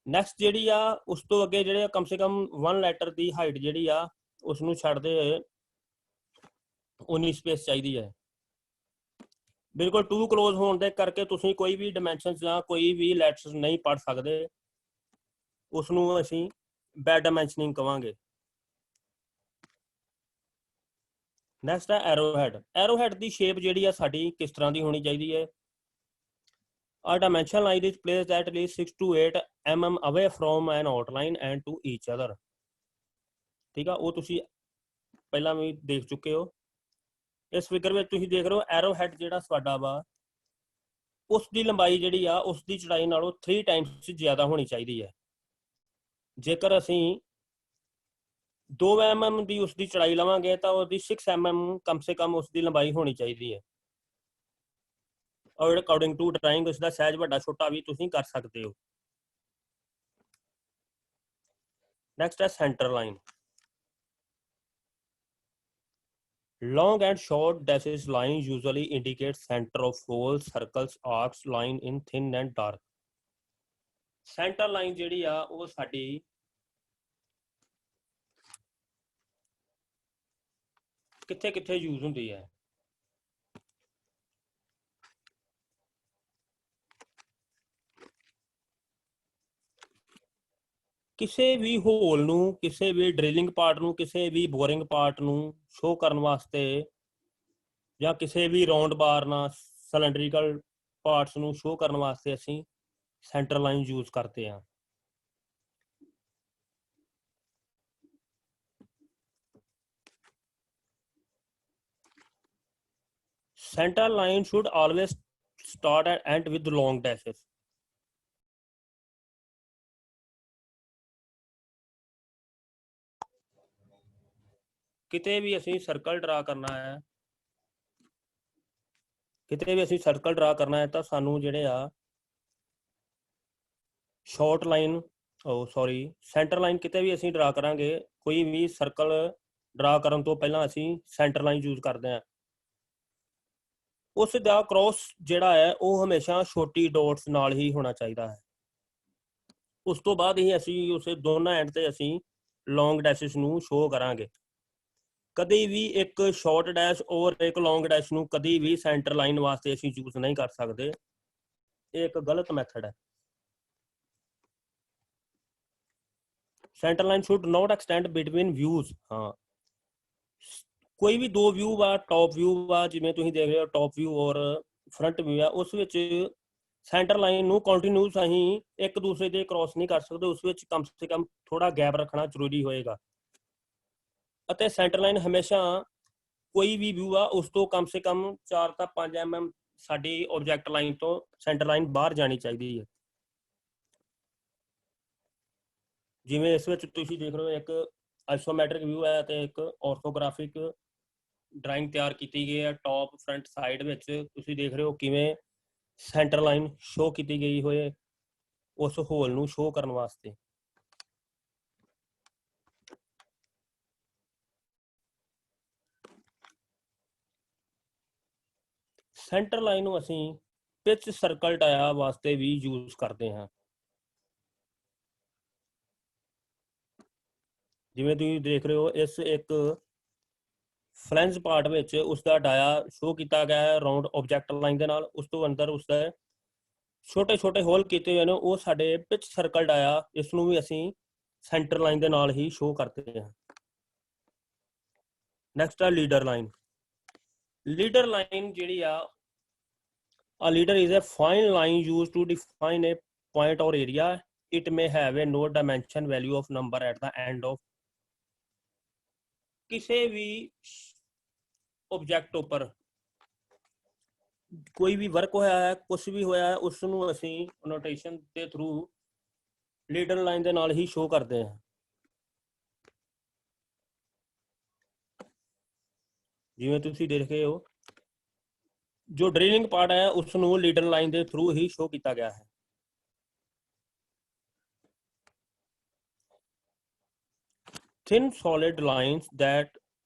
ਨੈਕਸਟ ਜਿਹੜੀ ਆ ਉਸ ਤੋਂ ਅੱਗੇ ਜਿਹੜੇ ਕਮ ਸੇ ਕਮ 1 ਲੈਟਰ ਦੀ ਹਾਈਟ ਜਿਹੜੀ ਆ ਉਸ ਨੂੰ ਛੱਡਦੇ ਹੋਏ ਉਨੀ ਸਪੇਸ ਚਾਹੀਦੀ ਹੈ। ਬਿਲਕੁਲ ਟੂ ਕਲੋਜ਼ ਹੋਣ ਦੇ ਕਰਕੇ ਤੁਸੀਂ ਕੋਈ ਵੀ ਡਾਇਮੈਂਸ਼ਨਸ ਜਾਂ ਕੋਈ ਵੀ ਲੈਟਰਸ ਨਹੀਂ ਪੜ ਸਕਦੇ, ਉਸ ਨੂੰ ਅਸੀਂ ਬੈਡ ਡਾਇਮੈਂਸ਼ਨਿੰਗ ਕਵਾਂਗੇ। ਨੈਕਸਟ ਹੈ ਐਰੋਹੈਡ। ਐਰੋਹੈਡ ਦੀ ਸ਼ੇਪ ਜਿਹੜੀ ਆ ਸਾਡੀ ਕਿਸ ਤਰ੍ਹਾਂ ਦੀ ਹੋਣੀ ਚਾਹੀਦੀ ਹੈ? A dimension line is placed at least 6 to 8 mm away from an outline and to each other। ਠੀਕ ਆ, ਉਹ ਤੁਸੀਂ ਪਹਿਲਾਂ ਵੀ ਦੇਖ ਚੁੱਕੇ ਹੋ। ਇਸ ਫਿਗਰ ਵਿੱਚ ਤੁਸੀਂ ਦੇਖ ਰਹੇ ਹੋ ਐਰੋ ਹੈਡ ਜਿਹੜਾ ਤੁਹਾਡਾ ਵਾ ਉਸ ਦੀ ਲੰਬਾਈ ਜਿਹੜੀ ਆ ਉਸ ਦੀ ਚੌੜਾਈ ਨਾਲੋਂ 3 ਟਾਈਮਸ ਜ਼ਿਆਦਾ ਹੋਣੀ ਚਾਹੀਦੀ ਹੈ। ਜੇਕਰ ਅਸੀਂ 2 mm ਦੀ ਉਸ ਦੀ ਚੌੜਾਈ ਲਵਾਂਗੇ ਤਾਂ ਉਹਦੀ 6 mm ਕਮ ਸੇ ਕਮ ਉਸ ਦੀ ਲੰਬਾਈ ਹੋਣੀ ਚਾਹੀਦੀ ਹੈ। ਔਰ ਅਕੋਰਡਿੰਗ ਟੂ ਡਰਾਇੰਗ ਉਸ ਦਾ ਸਾਈਜ਼ ਵੱਡਾ ਛੋਟਾ ਵੀ ਤੁਸੀਂ ਕਰ ਸਕਦੇ ਹੋ। ਨੈਕਸਟ ਹੈ centre line. Long and short dashes line usually indicate center of whole circles, arcs, line in thin and dark। Center line ਜਿਹੜੀ ਆ ਉਹ ਸਾਡੀ ਕਿੱਥੇ ਕਿੱਥੇ ਯੂਜ਼ ਹੁੰਦੀ ਹੈ? ਕਿਸੇ ਵੀ ਹੋਲ ਨੂੰ, ਕਿਸੇ ਵੀ ਡਰਿਲਿੰਗ ਪਾਰਟ ਨੂੰ, ਕਿਸੇ ਵੀ ਬੋਰਿੰਗ ਪਾਰਟ ਨੂੰ ਸ਼ੋ ਕਰਨ ਵਾਸਤੇ ਜਾਂ ਕਿਸੇ ਵੀ ਰਾਉਂਡ ਬਾਰ ਨਾਲ ਸਿਲੰਡਰੀਕਲ ਪਾਰਟਸ ਨੂੰ ਸ਼ੋ ਕਰਨ ਵਾਸਤੇ ਅਸੀਂ ਸੈਂਟਰ ਲਾਈਨ ਯੂਜ਼ ਕਰਦੇ ਹਾਂ। Center line should always start and end with long dashes। ਕਿਤੇ ਵੀ ਅਸੀਂ ਸਰਕਲ ਡਰਾ ਕਰਨਾ ਹੈ, ਕਿਤੇ ਵੀ ਅਸੀਂ ਸਰਕਲ ਡਰਾ ਕਰਨਾ ਹੈ ਤਾਂ ਸਾਨੂੰ ਜਿਹੜੇ ਆ ਸ਼ਾਰਟ ਲਾਈਨ ਸੈਂਟਰ ਲਾਈਨ ਕਿਤੇ ਵੀ ਅਸੀਂ ਡਰਾ ਕਰਾਂਗੇ, ਕੋਈ ਵੀ ਸਰਕਲ ਡਰਾ ਕਰਨ ਤੋਂ ਪਹਿਲਾਂ ਅਸੀਂ ਸੈਂਟਰ ਲਾਈਨ ਯੂਜ਼ ਕਰਦੇ ਹਾਂ। ਉਸ ਦਾ ਕ੍ਰੋਸ ਜਿਹੜਾ ਹੈ ਉਹ ਹਮੇਸ਼ਾ ਛੋਟੀ ਡੋਟਸ ਨਾਲ ਹੀ ਹੋਣਾ ਚਾਹੀਦਾ ਹੈ। ਉਸ ਤੋਂ ਬਾਅਦ ਹੀ ਅਸੀਂ ਉਸੇ ਦੋਨਾਂ ਐਂਡ ਤੇ ਅਸੀਂ ਲੌਂਗ ਡੈਸ਼ਸ ਨੂੰ ਸ਼ੋ ਕਰਾਂਗੇ। ਕਦੇ ਵੀ ਇੱਕ ਸ਼ਾਰਟ ਡੈਸ਼ ਔਰ ਇੱਕ ਲੌਂਗ ਡੈਸ਼ ਨੂੰ ਕਦੀ ਵੀ ਸੈਂਟਰ ਲਾਈਨ ਵਾਸਤੇ ਅਸੀਂ ਯੂਜ਼ ਨਹੀਂ ਕਰ ਸਕਦੇ, ਇਹ ਇੱਕ ਗਲਤ ਮੈਥਡ ਹੈ। Centre line should note extend between views. ਹਾਂ, ਕੋਈ ਵੀ ਦੋ ਵਿਊ ਵਾ, ਟੌਪ ਵਿਊ ਵਾ, ਜਿਵੇਂ ਤੁਸੀਂ ਦੇਖ ਰਹੇ ਹੋ ਟੌਪ ਵਿਊ ਔਰ ਫਰੰਟ ਵਿਊ ਆ, ਉਸ ਵਿੱਚ ਸੈਂਟਰ ਲਾਈਨ ਨੂੰ ਕੰਟੀਨਿਊਸ ਅਸੀਂ ਇੱਕ ਦੂਸਰੇ ਦੇ ਕ੍ਰੋਸ ਨਹੀਂ ਕਰ ਸਕਦੇ, ਉਸ ਵਿੱਚ ਕਮ ਸੇ ਕਮ ਥੋੜਾ ਗੈਪ ਰੱਖਣਾ ਜ਼ਰੂਰੀ ਹੋਏਗਾ। ਅਤੇ ਸੈਂਟਰ ਲਾਈਨ ਹਮੇਸ਼ਾ ਕੋਈ ਵੀ ਵਿਊ ਆ ਉਸ ਤੋਂ ਕਮ ਸੇ ਕਮ 4 ਤੋਂ 5 mm ਸਾਡੀ ਆਬਜੈਕਟ ਲਾਈਨ ਤੋਂ ਸੈਂਟਰ ਲਾਈਨ ਬਾਹਰ ਜਾਣੀ ਚਾਹੀਦੀ ਹੈ। ਜਿਵੇਂ ਇਸ ਵਿੱਚ ਤੁਸੀਂ ਦੇਖ ਰਹੇ ਹੋ ਇੱਕ ਆਈਸੋਮੈਟ੍ਰਿਕ ਵਿਊ ਹੈ ਤੇ ਇੱਕ ਆਰਥੋਗ੍ਰਾਫਿਕ ਡਰਾਇੰਗ ਤਿਆਰ ਕੀਤੀ ਗਈ ਹੈ। ਟੌਪ ਫਰੰਟ ਸਾਈਡ ਵਿੱਚ ਤੁਸੀਂ ਦੇਖ ਰਹੇ ਹੋ ਕਿਵੇਂ ਸੈਂਟਰ ਲਾਈਨ ਸ਼ੋ ਕੀਤੀ ਗਈ ਹੋਏ ਉਸ ਹੋਲ ਨੂੰ ਸ਼ੋ ਕਰਨ ਵਾਸਤੇ। ਸੈਂਟਰ ਲਾਈਨ ਨੂੰ ਅਸੀਂ ਪਿਚ ਸਰਕਲ ਡਾਇਆ ਵਾਸਤੇ ਵੀ ਯੂਜ਼ ਕਰਦੇ ਹਾਂ। ਜਿਵੇਂ ਤੁਸੀਂ ਦੇਖ ਰਹੇ ਹੋ ਇਸ ਇੱਕ ਫਲੈਂਜ ਪਾਰਟ ਵਿੱਚ ਉਸ ਦਾ ਡਾਇਆ ਸ਼ੋ ਕੀਤਾ ਗਿਆ ਹੈ ਰਾਉਂਡ ਆਬਜੈਕਟ ਲਾਈਨ ਦੇ ਨਾਲ, ਉਸ ਤੋਂ ਅੰਦਰ ਉਸ ਦੇ ਛੋਟੇ ਛੋਟੇ ਹੋਲ ਕੀਤੇ ਹੋਏ ਨੇ, ਉਹ ਸਾਡੇ ਪਿਚ ਸਰਕਲ ਡਾਇਆ, ਇਸ ਨੂੰ ਵੀ ਅਸੀਂ ਸੈਂਟਰ ਲਾਈਨ ਦੇ ਨਾਲ ਹੀ ਸ਼ੋ ਕਰਦੇ ਹਾਂ। ਨੈਕਸਟ ਹੈ ਲੀਡਰ ਲਾਈਨ। ਲੀਡਰ ਲਾਈਨ ਜਿਹੜੀ ਆ, a leader is a fine line used to define a point or area। it may have a no dimension value of number at the end of। ਕਿਸੇ ਵੀ object ਉੱਪਰ ਕੋਈ ਵੀ work ਹੋਇਆ ਹੈ, ਕੁਝ ਵੀ ਹੋਇਆ ਹੈ, ਉਸ ਨੂੰ ਅਸੀਂ ਨੋਟੇਸ਼ਨ ਦੇ ਥਰੂ ਲੀਡਰ ਲਾਈਨ ਦੇ ਨਾਲ ਹੀ ਸ਼ੋ ਕਰਦੇ ਹਾਂ। ਜਿਵੇਂ ਤੁਸੀਂ ਦੇਖ ਰਹੇ ਹੋ ਜੋ ਡਰਿਲਿੰਗ ਪਾਰਟ ਹੈ ਉਸ ਨੂੰ ਲੀਡਰ ਲਾਈਨ ਦੇ ਥਰੂ ਹੀ ਸ਼ੋ ਕੀਤਾ ਗਿਆ ਹੈ। Thin solid lines that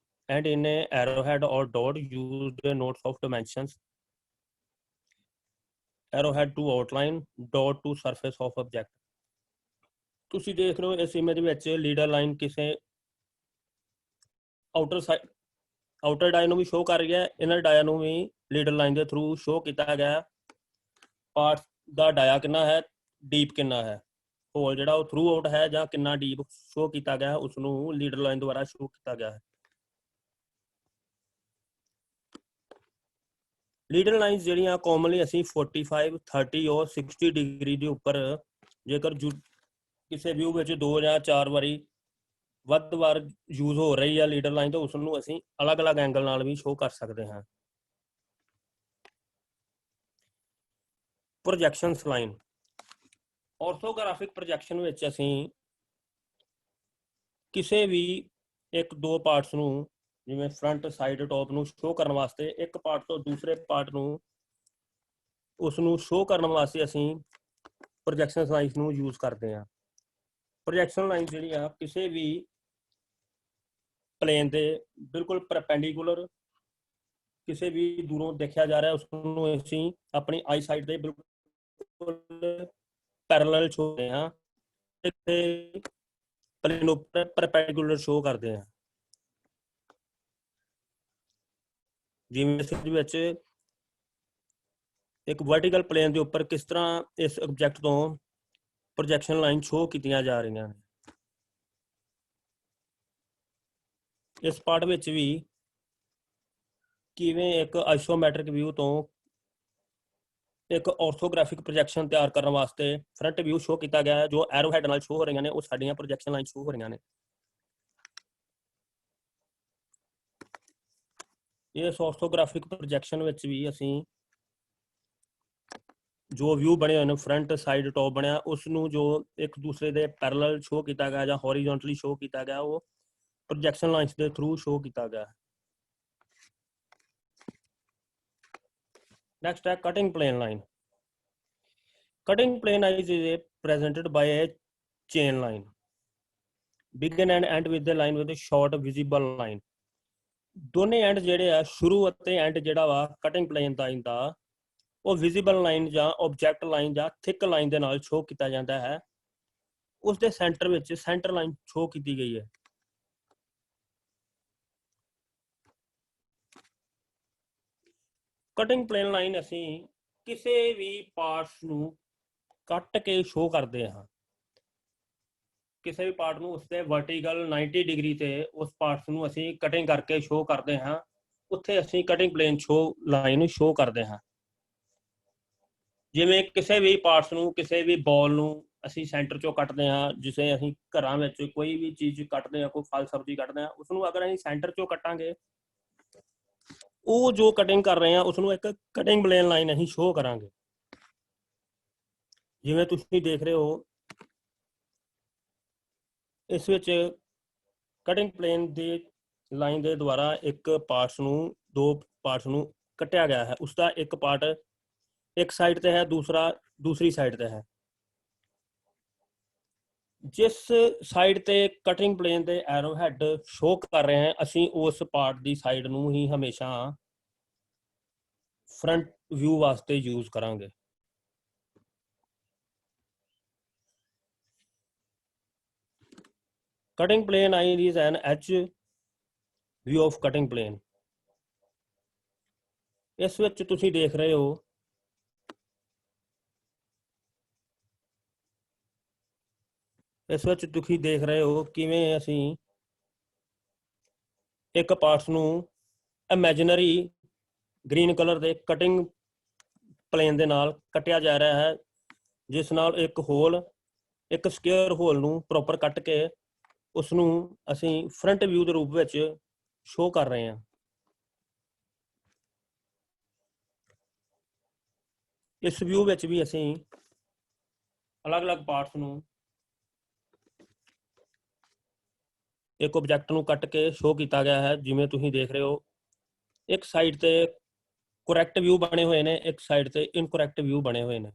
end in a arrowhead or dot use the notes of dimensions। arrowhead to outline, dot to surface of object। ਤੁਸੀਂ ਦੇਖ ਰਹੇ ਹੋ ਇਸ ਇਮੇਜ ਵਿੱਚ ਲੀਡਰ ਲਾਈਨ ਕਿਸੇ ਆਊਟਰ ਡਾਇਆ ਨੂੰ ਵੀ ਸ਼ੋ ਕਰ ਰਹੀ ਹੈ, ਇਨਰ ਡਾਇਆ ਨੂੰ ਵੀ ਲੀਡਰ ਲਾਈਨ ਦੇ ਥਰੂ ਸ਼ੋ ਕੀਤਾ ਗਿਆ ਪਾਰਟ ਦਾ ਡਾਇਆ ਕਿੰਨਾ ਹੈ, ਡੀਪ ਕਿੰਨਾ ਹੈ, ਹੋਲ ਜਿਹੜਾ ਉਹ ਥਰੂ ਆਊਟ ਹੈ ਜਾਂ ਕਿੰਨਾ ਡੀਪ ਸ਼ੋ ਕੀਤਾ ਗਿਆ ਉਸ ਨੂੰ ਲੀਡਰ ਲਾਈਨ ਦੁਆਰਾ ਸ਼ੋ ਕੀਤਾ ਗਿਆ ਹੈ। ਲੀਡਰ ਲਾਈਨਸ ਜਿਹੜੀਆਂ ਕਾਮਨਲੀ ਅਸੀਂ 45 30 ਔਰ 60 ਡਿਗਰੀ ਦੇ ਉੱਪਰ ਜੇਕਰ ਕਿਸੇ ਵਿਊ ਵਿੱਚ 2 ਜਾਂ 4 ਵਾਰੀ ਵੱਧ ਵਾਰ ਯੂਜ਼ ਹੋ ਰਹੀ ਹੈ ਲੀਡਰ ਲਾਈਨ, ਤਾਂ ਉਸ ਨੂੰ ਅਸੀਂ ਅਲੱਗ-ਅਲੱਗ ਐਂਗਲ ਨਾਲ ਵੀ ਸ਼ੋ ਕਰ ਸਕਦੇ ਹਾਂ। ਪ੍ਰੋਜੈਕਸ਼ਨਸ ਲਾਈਨ, ਆਰਥੋਗ੍ਰਾਫਿਕ ਪ੍ਰੋਜੈਕਸ਼ਨ ਵਿੱਚ ਅਸੀਂ ਕਿਸੇ ਵੀ ਇੱਕ ਦੋ ਪਾਰਟਸ ਨੂੰ ਜਿਵੇਂ ਫਰੰਟ ਸਾਈਡ ਟੌਪ ਨੂੰ ਸ਼ੋ ਕਰਨ ਵਾਸਤੇ ਇੱਕ ਪਾਰਟ ਤੋਂ ਦੂਸਰੇ ਪਾਰਟ ਨੂੰ ਉਸ ਨੂੰ ਸ਼ੋ ਕਰਨ ਵਾਸਤੇ ਅਸੀਂ ਪ੍ਰੋਜੈਕਸ਼ਨ ਲਾਈਨਸ ਨੂੰ ਯੂਜ਼ ਕਰਦੇ ਹਾਂ। ਪ੍ਰੋਜੈਕਸ਼ਨ ਲਾਈਨ ਜਿਹੜੀ ਆ ਕਿਸੇ ਵੀ ਪਲੇਨ ਦੇ ਬਿਲਕੁਲ ਪਰਪੈਂਡੀਕੂਲਰ ਕਿਸੇ ਵੀ ਦੂਰੋਂ ਦੇਖਿਆ ਜਾ ਰਿਹਾ ਉਸ ਨੂੰ ਅਸੀਂ ਆਪਣੀ ਆਈ ਸਾਈਡ ਦੇ ਬਿਲਕੁਲ ਪੈਰਲਲ ਸ਼ੋ ਕਰਦੇ ਹਾਂ, ਪਲੇਨ ਉੱਪਰ ਪਰਪੈਂਡੀਕੂਲਰ ਸ਼ੋ ਕਰਦੇ ਹਾਂ। ਜਿਵੇਂ ਇਸ ਵਿੱਚ ਇੱਕ ਵਰਟੀਕਲ ਪਲੇਨ ਦੇ ਉੱਪਰ ਕਿਸ ਤਰ੍ਹਾਂ ਇਸ ਆਬਜੈਕਟ ਤੋਂ ਪ੍ਰੋਜੈਕਸ਼ਨ ਲਾਈਨ ਸ਼ੋ ਕੀਤੀਆਂ ਜਾ ਰਹੀਆਂ ਨੇ। ਇਸ ਪਾਰਟ ਵਿੱਚ ਵੀ ਕਿਵੇਂ ਇੱਕ ਆਈਸੋਮੈਟ੍ਰਿਕ ਵਿਊ ਤੋਂ ਇੱਕ ਆਰਥੋਗ੍ਰਾਫਿਕ ਪ੍ਰੋਜੈਕਸ਼ਨ ਤਿਆਰ ਕਰਨ ਵਾਸਤੇ ਫਰੰਟ ਵਿਊ ਸ਼ੋ ਕੀਤਾ ਗਿਆ ਹੈ, ਜੋ ਐਰੋ ਹੈਡ ਨਾਲ ਸ਼ੋ ਹੋ ਰਹੀਆਂ ਨੇ ਉਹ ਸਾਡੀਆਂ ਪ੍ਰੋਜੈਕਸ਼ਨ ਲਾਈਨ ਸ਼ੋ ਹੋ ਰਹੀਆਂ ਨੇ। ਇਸ ਆਰਥੋਗ੍ਰਾਫਿਕ ਪ੍ਰੋਜੈਕਸ਼ਨ ਵਿੱਚ ਵੀ ਅਸੀਂ ਜੋ ਵਿਊ ਬਣੇ ਹੋਏ ਨੇ ਫਰੰਟ ਸਾਈਡ ਟੌਪ ਬਣਿਆ ਉਸ ਨੂੰ ਜੋ ਇੱਕ ਦੂਸਰੇ ਦੇ ਪੈਰਲਲ ਸ਼ੋ ਕੀਤਾ ਗਿਆ ਜਾਂ ਹੌਰੀਜ਼ੌਂਟਲੀ ਸ਼ੋ ਕੀਤਾ ਗਿਆ ਉਹ ਪ੍ਰੋਜੈਕਸ਼ਨ ਲਾਈਨਸ ਦੇ ਥਰੂ ਸ਼ੋ ਕੀਤਾ ਗਿਆ। Next है cutting plane line. Cutting plane is presented by a chain line. Begin and end with the line with a short visible line. ਦੋਨੇ ਐਂਡ ਜਿਹੜੇ ਆ ਸ਼ੁਰੂ ਅਤੇ ਐਂਡ ਜਿਹੜਾ ਵਾ ਕਟਿੰਗ ਪਲੇਨ ਲਾਈਨ ਦਾ ਉਹ ਵਿਜ਼ੀਬਲ ਲਾਈਨ ਜਾਂ ਆਬਜੈਕਟ ਲਾਈਨ ਜਾਂ ਥਿਕ ਲਾਈਨ ਦੇ ਨਾਲ ਸ਼ੋ ਕੀਤਾ ਜਾਂਦਾ ਹੈ। ਉਸ ਦੇ ਸੈਂਟਰ ਵਿੱਚ ਸੈਂਟਰ ਲਾਈਨ ਸ਼ੋ ਕੀਤੀ ਗਈ ਹੈ। ਕਟਿੰਗ ਪਲੇਨ ਲਾਈਨ ਅਸੀਂ ਕਿਸੇ ਵੀ ਪਾਰਟਸ ਨੂੰ ਕੱਟ ਕੇ ਸ਼ੋ ਕਰਦੇ ਹਾਂ। ਕਿਸੇ ਵੀ ਪਾਰਟ ਨੂੰ ਉਸਦੇ ਵਰਟੀਕਲ 90 ਡਿਗਰੀ ਤੇ ਉਸ ਪਾਰਟਸ ਨੂੰ ਅਸੀਂ ਕਟਿੰਗ ਕਰਕੇ ਸ਼ੋ ਕਰਦੇ ਹਾਂ, ਉੱਥੇ ਅਸੀਂ ਕਟਿੰਗ ਪਲੇਨ ਸ਼ੋ ਲਾਈਨ ਨੂੰ ਸ਼ੋ ਕਰਦੇ ਹਾਂ। ਜਿਵੇਂ ਕਿਸੇ ਵੀ ਪਾਰਟਸ ਨੂੰ ਕਿਸੇ ਵੀ ਬਾਲ ਨੂੰ ਅਸੀਂ ਸੈਂਟਰ ਚੋਂ ਕੱਟਦੇ ਹਾਂ, ਜਿਸੇ ਅਸੀਂ ਘਰਾਂ ਵਿੱਚ ਕੋਈ ਵੀ ਚੀਜ਼ ਕੱਟਦੇ ਹਾਂ, ਕੋਈ ਫਲ ਸਬਜ਼ੀ ਕੱਟਦੇ ਹਾਂ, ਉਸਨੂੰ ਅਗਰ ਅਸੀਂ ਸੈਂਟਰ ਚੋਂ ਕੱਟਾਂਗੇ ਉਹ ਜੋ ਕਟਿੰਗ ਕਰ ਰਹੇ ਹਾਂ ਉਸਨੂੰ ਇੱਕ ਕਟਿੰਗ ਪਲੇਨ ਲਾਈਨ ਅਸੀਂ ਸ਼ੋ ਕਰਾਂਗੇ। ਜਿਵੇਂ ਤੁਸੀਂ ਦੇਖ ਰਹੇ ਹੋ ਇਸ ਵਿੱਚ ਕਟਿੰਗ ਪਲੇਨ ਦੇ ਲਾਈਨ ਦੇ ਦੁਆਰਾ ਇੱਕ ਪਾਰਟਸ ਨੂੰ ਦੋ ਪਾਰਟਸ ਨੂੰ ਕੱਟਿਆ ਗਿਆ ਹੈ। ਉਸਦਾ ਇੱਕ ਪਾਰਟ ਇੱਕ ਸਾਈਡ ਤੇ ਹੈ, ਦੂਸਰਾ ਦੂਸਰੀ ਸਾਈਡ ਤੇ ਹੈ। ਜਿਸ ਸਾਈਡ ਤੇ ਕਟਿੰਗ ਪਲੇਨ ਦੇ ਐਰੋ ਹੈਡ ਸ਼ੋ ਕਰ ਰਹੇ ਹਾਂ ਅਸੀਂ ਉਸ ਪਾਰਟ ਦੀ ਸਾਈਡ ਨੂੰ ਹੀ ਹਮੇਸ਼ਾ ਫਰੰਟ ਵਿਊ ਵਾਸਤੇ ਯੂਜ਼ ਕਰਾਂਗੇ। Cutting plane line is an edge view of cutting plane. ਇਸ ਵਿੱਚ ਤੁਸੀਂ ਦੇਖ ਰਹੇ ਹੋ ਕਿਵੇਂ ਅਸੀਂ ਇੱਕ ਪਾਰਟਸ ਨੂੰ ਇਮੈਜਿਨਰੀ ਗ੍ਰੀਨ ਕਲਰ ਦੇ ਕਟਿੰਗ ਪਲੇਨ ਦੇ ਨਾਲ ਕੱਟਿਆ ਜਾ ਰਿਹਾ ਹੈ, ਜਿਸ ਨਾਲ ਇੱਕ ਸਕੁਅਰ ਹੋਲ ਨੂੰ ਪ੍ਰੋਪਰ ਕੱਟ ਕੇ ਉਸ ਨੂੰ ਅਸੀਂ ਫਰੰਟ ਵਿਊ ਦੇ ਰੂਪ ਵਿੱਚ ਸ਼ੋ ਕਰ ਰਹੇ ਹਾਂ। ਇਸ ਵਿਊ ਵਿੱਚ ਵੀ ਅਸੀਂ ਅਲੱਗ-ਅਲੱਗ ਪਾਰਟਸ ਨੂੰ ਇੱਕ ਆਬਜੈਕਟ ਨੂੰ ਕੱਟ ਕੇ ਸ਼ੋ ਕੀਤਾ ਗਿਆ ਹੈ। ਜਿਵੇਂ ਤੁਸੀਂ ਦੇਖ ਰਹੇ ਹੋ ਇੱਕ ਸਾਈਡ ਤੇ ਕਰੈਕਟ ਵਿਊ ਬਣੇ ਹੋਏ ਨੇ, ਇੱਕ ਸਾਈਡ ਤੇ ਇਨਕਰੈਕਟ ਵਿਊ ਬਣੇ ਹੋਏ ਨੇ।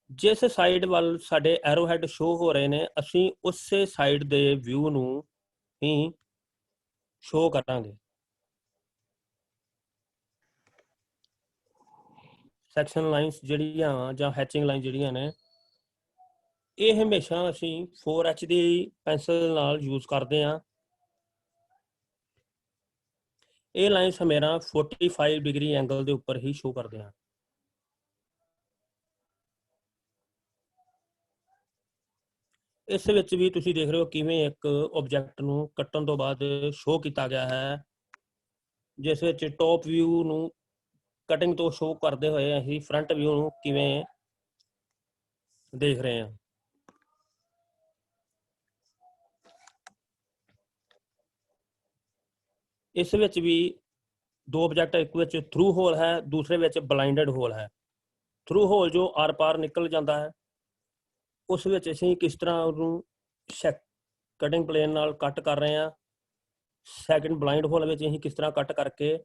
ਜਿਸ ਸਾਈਡ ਵੱਲ ਸਾਡੇ ਐਰੋ ਹੈਡ ਸ਼ੋ ਹੋ ਰਹੇ ਨੇ ਅਸੀਂ ਉਸੇ ਸਾਈਡ ਦੇ ਵਿਊ ਨੂੰ ਹੀ ਸ਼ੋ ਕਰਾਂਗੇ। ਸੈਕਸ਼ਨ ਲਾਈਨਸ ਜਿਹੜੀਆਂ ਜਾਂ ਹੈਚਿੰਗ ਲਾਈਨ ਜਿਹੜੀਆਂ ਨੇ ਇਹ ਹਮੇਸ਼ਾ ਅਸੀਂ 4H ਦੀ ਪੈਨਸਲ ਨਾਲ ਯੂਜ਼ ਕਰਦੇ ਹਾਂ। ਇਹ ਲਾਈਨਸ ਹਮੇਸ਼ਾ 45 ਡਿਗਰੀ ਐਂਗਲ ਦੇ ਉੱਪਰ ਹੀ ਸ਼ੋ ਕਰਦੇ ਹਾਂ। ਇਸ ਵਿੱਚ ਵੀ ਤੁਸੀਂ ਦੇਖ ਰਹੇ ਹੋ ਕਿਵੇਂ ਇੱਕ ਆਬਜੈਕਟ ਨੂੰ ਕੱਟਣ ਤੋਂ ਬਾਅਦ ਸ਼ੋ ਕੀਤਾ ਗਿਆ ਹੈ, ਜਿਸ ਵਿੱਚ ਟੌਪ ਵਿਊ ਨੂੰ ਕਟਿੰਗ ਤੋਂ ਸ਼ੋ ਕਰਦੇ ਹੋਏ ਅਸੀਂ ਫਰੰਟ ਵਿਊ ਨੂੰ ਕਿਵੇਂ ਦੇਖ ਰਹੇ ਹਾਂ। ਇਸ ਵਿੱਚ ਵੀ ਦੋ ਆਬਜੈਕਟ, ਇੱਕ ਵਿੱਚ ਥਰੂ ਹੋਲ ਹੈ, ਦੂਸਰੇ ਵਿੱਚ ਬਲਾਈਂਡਡ ਹੋਲ ਹੈ। ਥਰੂ ਹੋਲ ਜੋ ਆਰ ਪਾਰ ਨਿਕਲ ਜਾਂਦਾ ਹੈ, ਉਸ ਵਿੱਚ ਅਸੀਂ ਕਿਸ ਤਰ੍ਹਾਂ ਉਹਨੂੰ ਕਟਿੰਗ ਪਲੇਨ ਨਾਲ ਕੱਟ ਕਰ ਰਹੇ ਹਾਂ। ਸੈਕਿੰਡ ਬਲਾਈਂਡ ਹੋਲ ਵਿੱਚ ਅਸੀਂ ਕਿਸ ਤਰ੍ਹਾਂ ਕੱਟ ਕਰਕੇ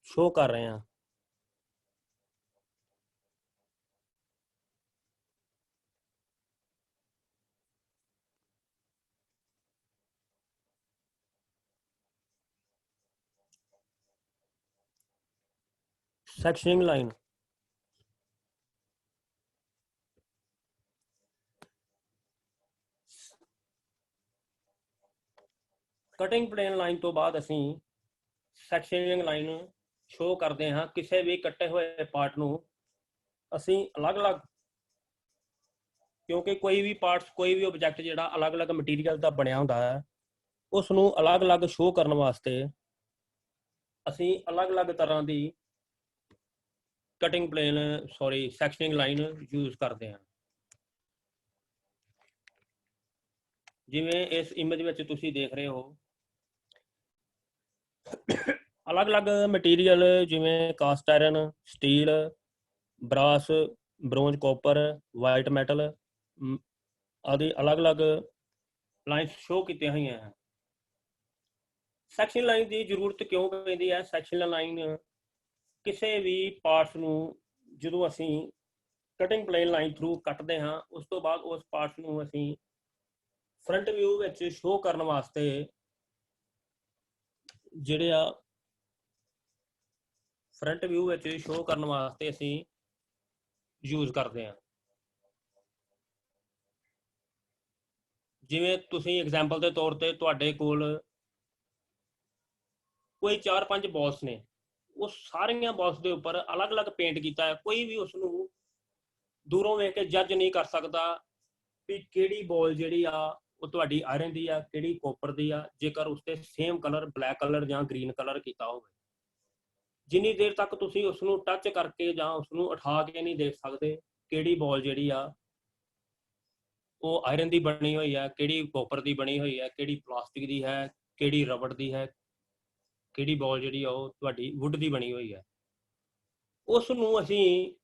ਸ਼ੋ ਕਰ ਰਹੇ ਹਾਂ। ਸੈਕਸ਼ਨਿੰਗ ਲਾਈਨ, ਕਟਿੰਗ ਪਲੇਨ ਲਾਈਨ ਤੋਂ ਬਾਅਦ ਅਸੀਂ ਸੈਕਸ਼ਨਿੰਗ ਲਾਈਨ ਸ਼ੋ ਕਰਦੇ ਹਾਂ। ਕਿਸੇ ਵੀ ਕੱਟੇ ਹੋਏ ਪਾਰਟ ਨੂੰ ਅਸੀਂ ਅਲੱਗ-ਅਲੱਗ, ਕਿਉਂਕਿ ਕੋਈ ਵੀ ਪਾਰਟਸ, ਕੋਈ ਵੀ ਆਬਜੈਕਟ ਜਿਹੜਾ ਅਲੱਗ-ਅਲੱਗ ਮਟੀਰੀਅਲ ਦਾ ਬਣਿਆ ਹੁੰਦਾ ਹੈ, ਉਸ ਨੂੰ ਅਲੱਗ-ਅਲੱਗ ਸ਼ੋ ਕਰਨ ਵਾਸਤੇ ਅਸੀਂ ਅਲੱਗ-ਅਲੱਗ ਤਰ੍ਹਾਂ ਦੀ ਸੈਕਸ਼ਨਿੰਗ ਲਾਈਨ ਯੂਜ਼ ਕਰਦੇ ਹਾਂ। ਜਿਵੇਂ ਇਸ ਇਮੇਜ ਵਿੱਚ ਤੁਸੀਂ ਦੇਖ ਰਹੇ ਹੋ, ਅਲੱਗ-ਅਲੱਗ ਮਟੀਰੀਅਲ ਜਿਵੇਂ cast iron, steel, brass, bronze, copper, white metal ਆਦਿ ਅਲੱਗ-ਅਲੱਗ ਲਾਈਨਸ ਸ਼ੋ ਕੀਤੀਆਂ ਹੋਈਆਂ ਹਨ। ਸੈਕਸ਼ਨ ਲਾਈਨ ਦੀ ਜ਼ਰੂਰਤ ਕਿਉਂ ਪੈਂਦੀ ਹੈ? ਸੈਕਸ਼ਨ ਲਾਈਨ ਕਿਸੇ ਵੀ ਪਾਰਟਸ ਨੂੰ ਜਦੋਂ ਅਸੀਂ ਕਟਿੰਗ ਪਲੇਨ ਲਾਈਨ ਥਰੂ ਕੱਟਦੇ ਹਾਂ, ਉਸ ਤੋਂ ਬਾਅਦ ਉਸ ਪਾਰਟਸ ਨੂੰ ਅਸੀਂ ਫਰੰਟ ਵਿਊ ਵਿੱਚ ਸ਼ੋ ਕਰਨ ਵਾਸਤੇ ਜਿਹੜੇ ਆ ਫਰੰਟ ਵਿਊ ਵਿੱਚ ਸ਼ੋ ਕਰਨ ਵਾਸਤੇ ਅਸੀਂ ਯੂਜ਼ ਕਰਦੇ ਹਾਂ। ਜਿਵੇਂ ਤੁਸੀਂ ਐਗਜ਼ਾਮਪਲ ਦੇ ਤੌਰ ਤੇ ਤੁਹਾਡੇ ਕੋਲ ਕੋਈ 4-5 ਬਾਲਸ ਨੇ, ਉਹ ਸਾਰੀਆਂ ਬਾਲਸ ਦੇ ਉੱਪਰ ਅਲੱਗ-ਅਲੱਗ ਪੇਂਟ ਕੀਤਾ ਹੈ। ਕੋਈ ਵੀ ਉਸ ਨੂੰ ਦੂਰੋਂ ਵੇਖ ਕੇ ਜੱਜ ਨਹੀਂ ਕਰ ਸਕਦਾ ਵੀ ਕਿਹੜੀ ਬਾਲ ਜਿਹੜੀ ਆ ਉਹ ਤੁਹਾਡੀ ਆਇਰਨ ਦੀ ਆ, ਕਿਹੜੀ ਕਾਪਰ ਦੀ ਆ, ਜੇਕਰ ਉਸ ਤੇ ਸੇਮ ਕਲਰ ਬਲੈਕ ਕਲਰ ਜਾਂ ਗ੍ਰੀਨ ਕਲਰ ਕੀਤਾ ਹੋਵੇ। ਜਿੰਨੀ ਦੇਰ ਤੱਕ ਤੁਸੀਂ ਉਸ ਨੂੰ ਟੱਚ ਕਰਕੇ ਜਾਂ ਉਸ ਨੂੰ ਉਠਾ ਕੇ ਨਹੀਂ ਦੇਖ ਸਕਦੇ ਕਿਹੜੀ ਬਾਲ ਜਿਹੜੀ ਆ ਉਹ ਆਇਰਨ ਦੀ ਬਣੀ ਹੋਈ ਹੈ, ਕਿਹੜੀ ਕਾਪਰ ਦੀ ਬਣੀ ਹੋਈ ਹੈ, ਕਿਹੜੀ ਪਲਾਸਟਿਕ ਦੀ ਹੈ, ਕਿਹੜੀ ਰਬੜ ਦੀ ਹੈ, ਕਿਹੜੀ ਬਾਲ ਜਿਹੜੀ ਆ ਉਹ ਤੁਹਾਡੀ ਵੁੱਡ ਦੀ ਬਣੀ ਹੋਈ ਹੈ, ਉਸ ਨੂੰ ਅਸੀਂ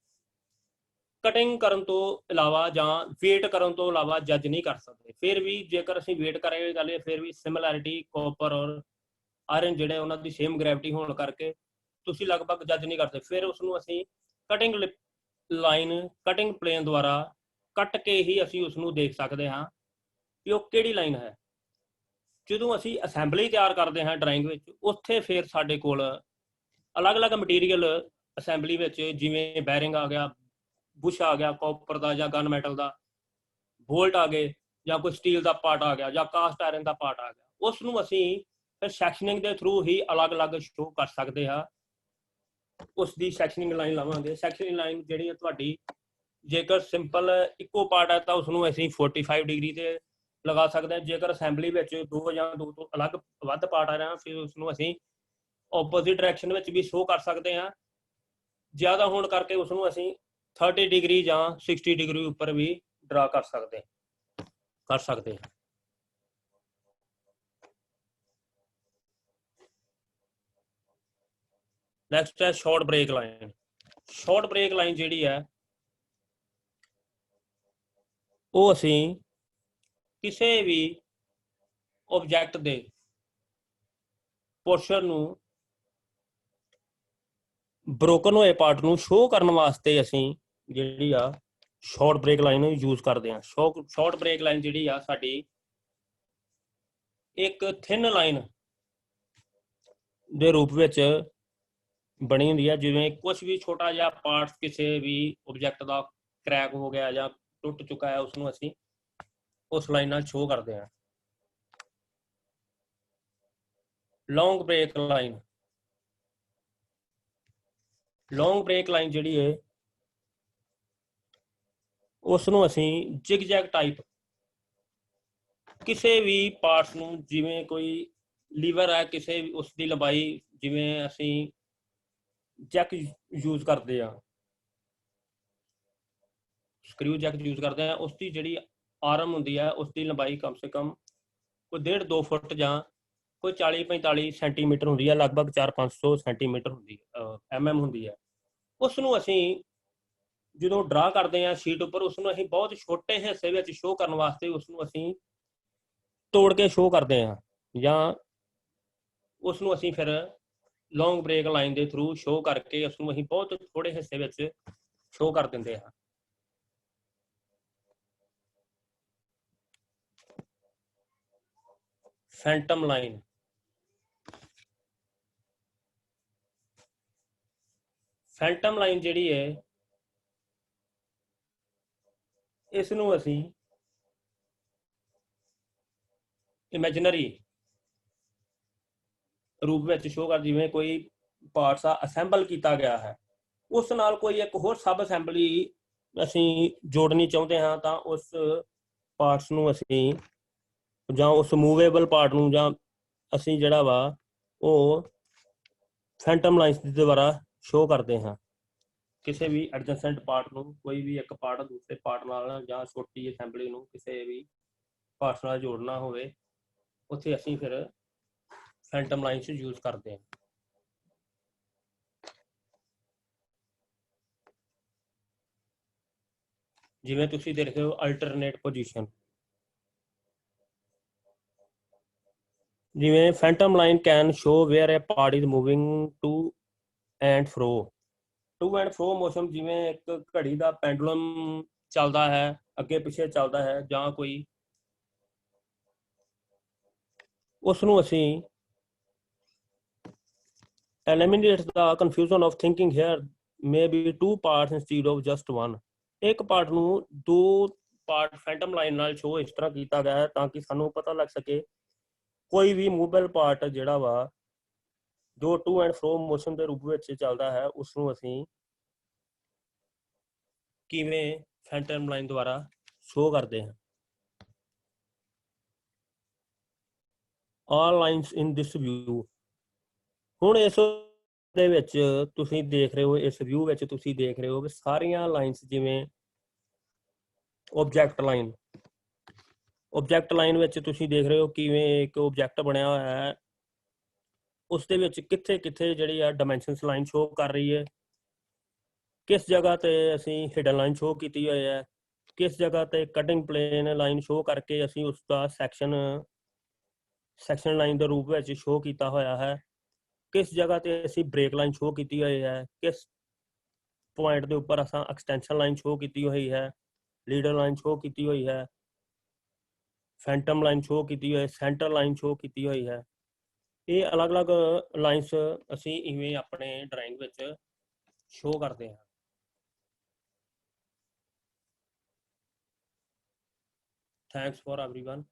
ਕਟਿੰਗ ਕਰਨ ਤੋਂ ਇਲਾਵਾ ਜਾਂ ਵੇਟ ਕਰਨ ਤੋਂ ਇਲਾਵਾ ਜੱਜ ਨਹੀਂ ਕਰ ਸਕਦੇ। ਫਿਰ ਵੀ ਜੇਕਰ ਅਸੀਂ ਵੇਟ ਕਰਾਂਗੇ ਗੱਲ, ਫਿਰ ਵੀ ਸਿਮਿਲੈਰਿਟੀ ਕਾਪਰ ਔਰ ਆਇਰਨ ਜਿਹੜੇ ਉਹਨਾਂ ਦੀ ਸੇਮ ਗ੍ਰੈਵਿਟੀ ਹੋਣ ਕਰਕੇ ਤੁਸੀਂ ਲਗਭਗ ਜੱਜ ਨਹੀਂ ਕਰਦੇ। ਫਿਰ ਉਸ ਨੂੰ ਅਸੀਂ ਕਟਿੰਗ ਲਾਈਨ, ਕਟਿੰਗ ਪਲੇਨ ਦੁਆਰਾ ਕੱਟ ਕੇ ਹੀ ਅਸੀਂ ਉਸ ਨੂੰ ਦੇਖ ਸਕਦੇ ਹਾਂ ਕਿ ਉਹ ਕਿਹੜੀ ਲਾਈਨ ਹੈ। ਜਦੋਂ ਅਸੀਂ ਅਸੈਂਬਲੀ ਤਿਆਰ ਕਰਦੇ ਹਾਂ ਡਰਾਇੰਗ ਵਿੱਚ, ਉੱਥੇ ਫਿਰ ਸਾਡੇ ਕੋਲ ਅਲੱਗ-ਅਲੱਗ ਮਟੀਰੀਅਲ ਅਸੈਂਬਲੀ ਵਿੱਚ, ਜਿਵੇਂ ਬੈਰਿੰਗ ਆ ਗਿਆ, ਬੁਸ਼ ਆ ਗਿਆ ਕਾਪਰ ਦਾ ਜਾਂ ਗਨ ਮੈਟਲ ਦਾ, ਬੋਲਟ ਆ ਗਏ, ਜਾਂ ਕੋਈ ਸਟੀਲ ਦਾ ਪਾਰਟ ਆ ਗਿਆ, ਜਾਂ ਕਾਸਟ ਆਇਰਨ ਦਾ ਪਾਰਟ ਆ ਗਿਆ, ਉਸ ਨੂੰ ਅਸੀਂ ਫਿਰ ਸੈਕਸ਼ਨਿੰਗ ਦੇ ਥਰੂ ਹੀ ਅਲੱਗ-ਅਲੱਗ ਸ਼ੋ ਕਰ ਸਕਦੇ ਹਾਂ। ਉਸ ਦੀ ਸੈਕਸ਼ਨਿੰਗ ਲਾਈਨ ਲਾਵਾਂਗੇ। ਸੈਕਸ਼ਨਿੰਗ ਲਾਈਨ ਜਿਹੜੀ ਹੈ ਤੁਹਾਡੀ, ਜੇਕਰ ਸਿੰਪਲ ਇੱਕੋ ਪਾਰਟ ਹੈ ਤਾਂ ਉਸ ਨੂੰ ਅਸੀਂ 45 ਡਿਗਰੀ ਤੇ ਲਗਾ ਸਕਦੇ ਹਾਂ। ਜੇਕਰ ਅਸੈਂਬਲੀ ਵਿੱਚ ਦੋ ਜਾਂ ਦੋ ਤੋਂ ਅਲੱਗ ਵੱਧ ਪਾਰਟ ਆ ਰਿਹਾ, ਫਿਰ ਉਸ ਨੂੰ ਅਸੀਂ ਆਪੋਜ਼ਿਟ ਡਾਇਰੈਕਸ਼ਨ ਵਿੱਚ ਵੀ ਸ਼ੋ ਕਰ ਸਕਦੇ ਹਾਂ। ਜ਼ਿਆਦਾ ਹੋਣ ਕਰਕੇ ਉਸ ਨੂੰ ਅਸੀਂ 30 ਡਿਗਰੀ ਜਾਂ 60 ਡਿਗਰੀ ਉੱਪਰ ਵੀ ਡਰਾ ਕਰ ਸਕਦੇ ਹਾਂ। ਨੈਕਸਟ ਹੈ short break line. Short break line ਜਿਹੜੀ ਹੈ ਉਹ ਅਸੀਂ ਕਿਸੇ ਵੀ ਆਬਜੈਕਟ ਦੇ ਪੋਰਸ਼ਨ ਨੂੰ, ਬ੍ਰੋਕਨ ਹੋਏ ਪਾਰਟ ਨੂੰ ਸ਼ੋ ਕਰਨ ਵਾਸਤੇ ਅਸੀਂ ਜਿਹੜੀ ਆ ਸ਼ਾਰਟ ਬ੍ਰੇਕ ਲਾਈਨ ਯੂਜ਼ ਕਰਦੇ ਹਾਂ। ਸ਼ਾਰਟ ਬ੍ਰੇਕ ਲਾਈਨ ਜਿਹੜੀ ਆ ਸਾਡੀ ਇੱਕ ਥਿਨ ਲਾਈਨ ਦੇ ਰੂਪ ਵਿੱਚ ਬਣੀ ਹੁੰਦੀ ਹੈ। ਜਿਵੇਂ ਕੁਝ ਵੀ ਛੋਟਾ ਜਿਹਾ ਪਾਰਟ ਕਿਸੇ ਵੀ ਆਬਜੈਕਟ ਦਾ ਕ੍ਰੈਕ ਹੋ ਗਿਆ ਜਾਂ ਟੁੱਟ ਚੁੱਕਾ ਹੈ, ਉਸ ਨੂੰ ਅਸੀਂ उस लाइन नाल शो करते हैं। Long break line, long break line जिहड़ी है उसनों असीं जिग जैग टाइप किसी भी पार्ट्स नूं, जिवें कोई लीवर है किसी उसकी लंबाई, जिवें असीं जैक यूज करते हैं, स्क्रू जैक यूज करते हैं, उसकी जिहड़ी आर्म हुंदी है उसकी लंबाई कम से कम कोई 1.5-2 फुट जां कोई 40-45 सेंटीमीटर हुंदी है, लगभग 400-500 सेंटीमीटर हुंदी MM हुंदी है। उसनूं असीं ਜਦੋਂ ਡਰਾ ਕਰਦੇ ਹਾਂ ਸ਼ੀਟ ਉੱਪਰ, ਉਸਨੂੰ ਅਸੀਂ ਬਹੁਤ ਛੋਟੇ ਹਿੱਸੇ ਵਿੱਚ ਸ਼ੋ ਕਰਨ ਵਾਸਤੇ ਉਸਨੂੰ ਅਸੀਂ ਤੋੜ ਕੇ ਸ਼ੋ ਕਰਦੇ ਹਾਂ, ਜਾਂ ਉਸਨੂੰ ਅਸੀਂ ਫਿਰ ਲੌਂਗ ਬ੍ਰੇਕ ਲਾਈਨ ਦੇ ਥਰੂ ਸ਼ੋ ਕਰਕੇ ਉਸਨੂੰ ਅਸੀਂ ਬਹੁਤ ਥੋੜੇ ਹਿੱਸੇ ਵਿੱਚ ਸ਼ੋ ਕਰ ਦਿੰਦੇ ਹਾਂ। ਫੈਂਟਮ ਲਾਈਨ, ਫੈਂਟਮ ਲਾਈਨ ਜਿਹੜੀ ਹੈ ਇਸ ਨੂੰ ਅਸੀਂ ਇਮੈਜਨਰੀ ਰੂਪ ਵਿੱਚ ਸ਼ੋ ਕਰ, ਜਿਵੇਂ ਕੋਈ ਪਾਰਟਸ ਆ ਅਸੈਂਬਲ ਕੀਤਾ ਗਿਆ ਹੈ, ਉਸ ਨਾਲ ਕੋਈ ਇੱਕ ਹੋਰ ਸਬ ਅਸੈਂਬਲੀ ਅਸੀਂ ਜੋੜਨੀ ਚਾਹੁੰਦੇ ਹਾਂ, ਤਾਂ ਉਸ ਪਾਰਟਸ ਨੂੰ ਅਸੀਂ ਜਾਂ ਉਸ ਮੂਵੇਬਲ ਪਾਰਟ ਨੂੰ ਜਾਂ ਅਸੀਂ ਜਿਹੜਾ ਵਾ ਉਹ ਫੈਂਟਮ ਲਾਈਨਸ ਦੇ ਦੁਆਰਾ ਸ਼ੋ ਕਰਦੇ ਹਾਂ। ਕਿਸੇ ਵੀ ਐਡਜੈਸੈਂਟ ਪਾਰਟ ਨੂੰ, ਕੋਈ ਵੀ ਇੱਕ ਪਾਰਟ ਦੂਸਰੇ ਪਾਰਟ ਨਾਲ ਜਾਂ ਛੋਟੀ ਅਸੈਂਬਲੀ ਨੂੰ ਕਿਸੇ ਵੀ ਪਾਰਟਸ ਨਾਲ ਜੋੜਨਾ ਹੋਵੇ, ਉੱਥੇ ਅਸੀਂ ਫਿਰ ਫੈਂਟਮ ਲਾਈਨਸ ਯੂਜ਼ ਕਰਦੇ ਹਾਂ। ਜਿਵੇਂ ਤੁਸੀਂ ਦੇਖ ਰਹੇ ਹੋ ਅਲਟਰਨੇਟ ਪੋਜੀਸ਼ਨ, ਜਿਵੇਂ phantom line can show where a part is moving to and fro. To and fro motion, ਜਿਵੇਂ ਇੱਕ ਘੜੀ ਦਾ ਪੈਂਡੂਲਮ ਚੱਲਦਾ ਹੈ, ਅੱਗੇ ਪਿੱਛੇ ਚੱਲਦਾ ਹੈ, ਜਾਂ ਕੋਈ ਉਸ ਨੂੰ ਅਸੀਂ eliminates the confusion of thinking here may be two parts instead of just one। ਇੱਕ ਪਾਰਟ ਨੂੰ ਦੋ ਪਾਰਟ ਫੈਂਟਮ ਲਾਈਨ ਨਾਲ ਸ਼ੋ ਇਸ ਤਰ੍ਹਾਂ ਕੀਤਾ ਗਿਆ ਹੈ ਤਾਂ ਕਿ ਸਾਨੂੰ ਪਤਾ ਲੱਗ ਸਕੇ ਕੋਈ ਵੀ ਮੂਵੇਬਲ ਪਾਰਟ ਜਿਹੜਾ ਵਾ ਜੋ ਟੂ ਐਂਡ ਫਰੋ ਮੋਸ਼ਨ ਦੇ ਰੂਪ ਵਿੱਚ ਚੱਲਦਾ ਹੈ, ਉਸ ਨੂੰ ਅਸੀਂ ਕਿਵੇਂ ਫੈਂਟਮ ਲਾਈਨ ਦੁਆਰਾ ਸ਼ੋ ਕਰਦੇ ਹਾਂ। all lines in this view, ਹੁਣ ਇਸ ਦੇ ਵਿੱਚ ਤੁਸੀਂ ਦੇਖ ਰਹੇ ਹੋ, ਇਸ ਵਿਊ ਵਿੱਚ ਤੁਸੀਂ ਦੇਖ ਰਹੇ ਹੋ ਕਿ ਸਾਰੀਆਂ ਲਾਈਨਸ, ਜਿਵੇਂ ਆਬਜੈਕਟ ਲਾਈਨ, ਆਬਜੈਕਟ ਲਾਈਨ ਵਿੱਚ ਤੁਸੀਂ ਦੇਖ ਰਹੇ ਹੋ ਕਿਵੇਂ ਇੱਕ ਆਬਜੈਕਟ ਬਣਿਆ ਹੋਇਆ ਹੈ, ਉਸ ਦੇ ਵਿੱਚ ਕਿੱਥੇ ਕਿੱਥੇ ਜਿਹੜੀ ਆ ਡਾਇਮੈਂਸ਼ਨਸ ਲਾਈਨ ਸ਼ੋ ਕਰ ਰਹੀ ਹੈ, ਕਿਸ ਜਗ੍ਹਾ ਤੇ ਅਸੀਂ ਹਿਡਨ ਲਾਈਨ ਸ਼ੋ ਕੀਤੀ ਹੋਈ ਹੈ, ਕਿਸ ਜਗ੍ਹਾ ਤੇ ਕਟਿੰਗ ਪਲੇਨ ਲਾਈਨ ਸ਼ੋ ਕਰਕੇ ਅਸੀਂ ਉਸ ਦਾ ਸੈਕਸ਼ਨ ਲਾਈਨ ਦੇ ਰੂਪ ਵਿੱਚ ਸ਼ੋ ਕੀਤਾ ਹੋਇਆ ਹੈ, किस जगह ते असी ब्रेक लाइन शो की हुई है, किस पॉइंट के उपर असा एक्सटेंशन लाइन शो की हुई है, लीडर लाइन शो की हुई है, फैंटम लाइन शो की हुई है, सेंटर लाइन शो की हुई है। ये अलग अलग लाइन्स असी इवें अपने ड्राइंग विच शो करते हैं। Thanks for everyone.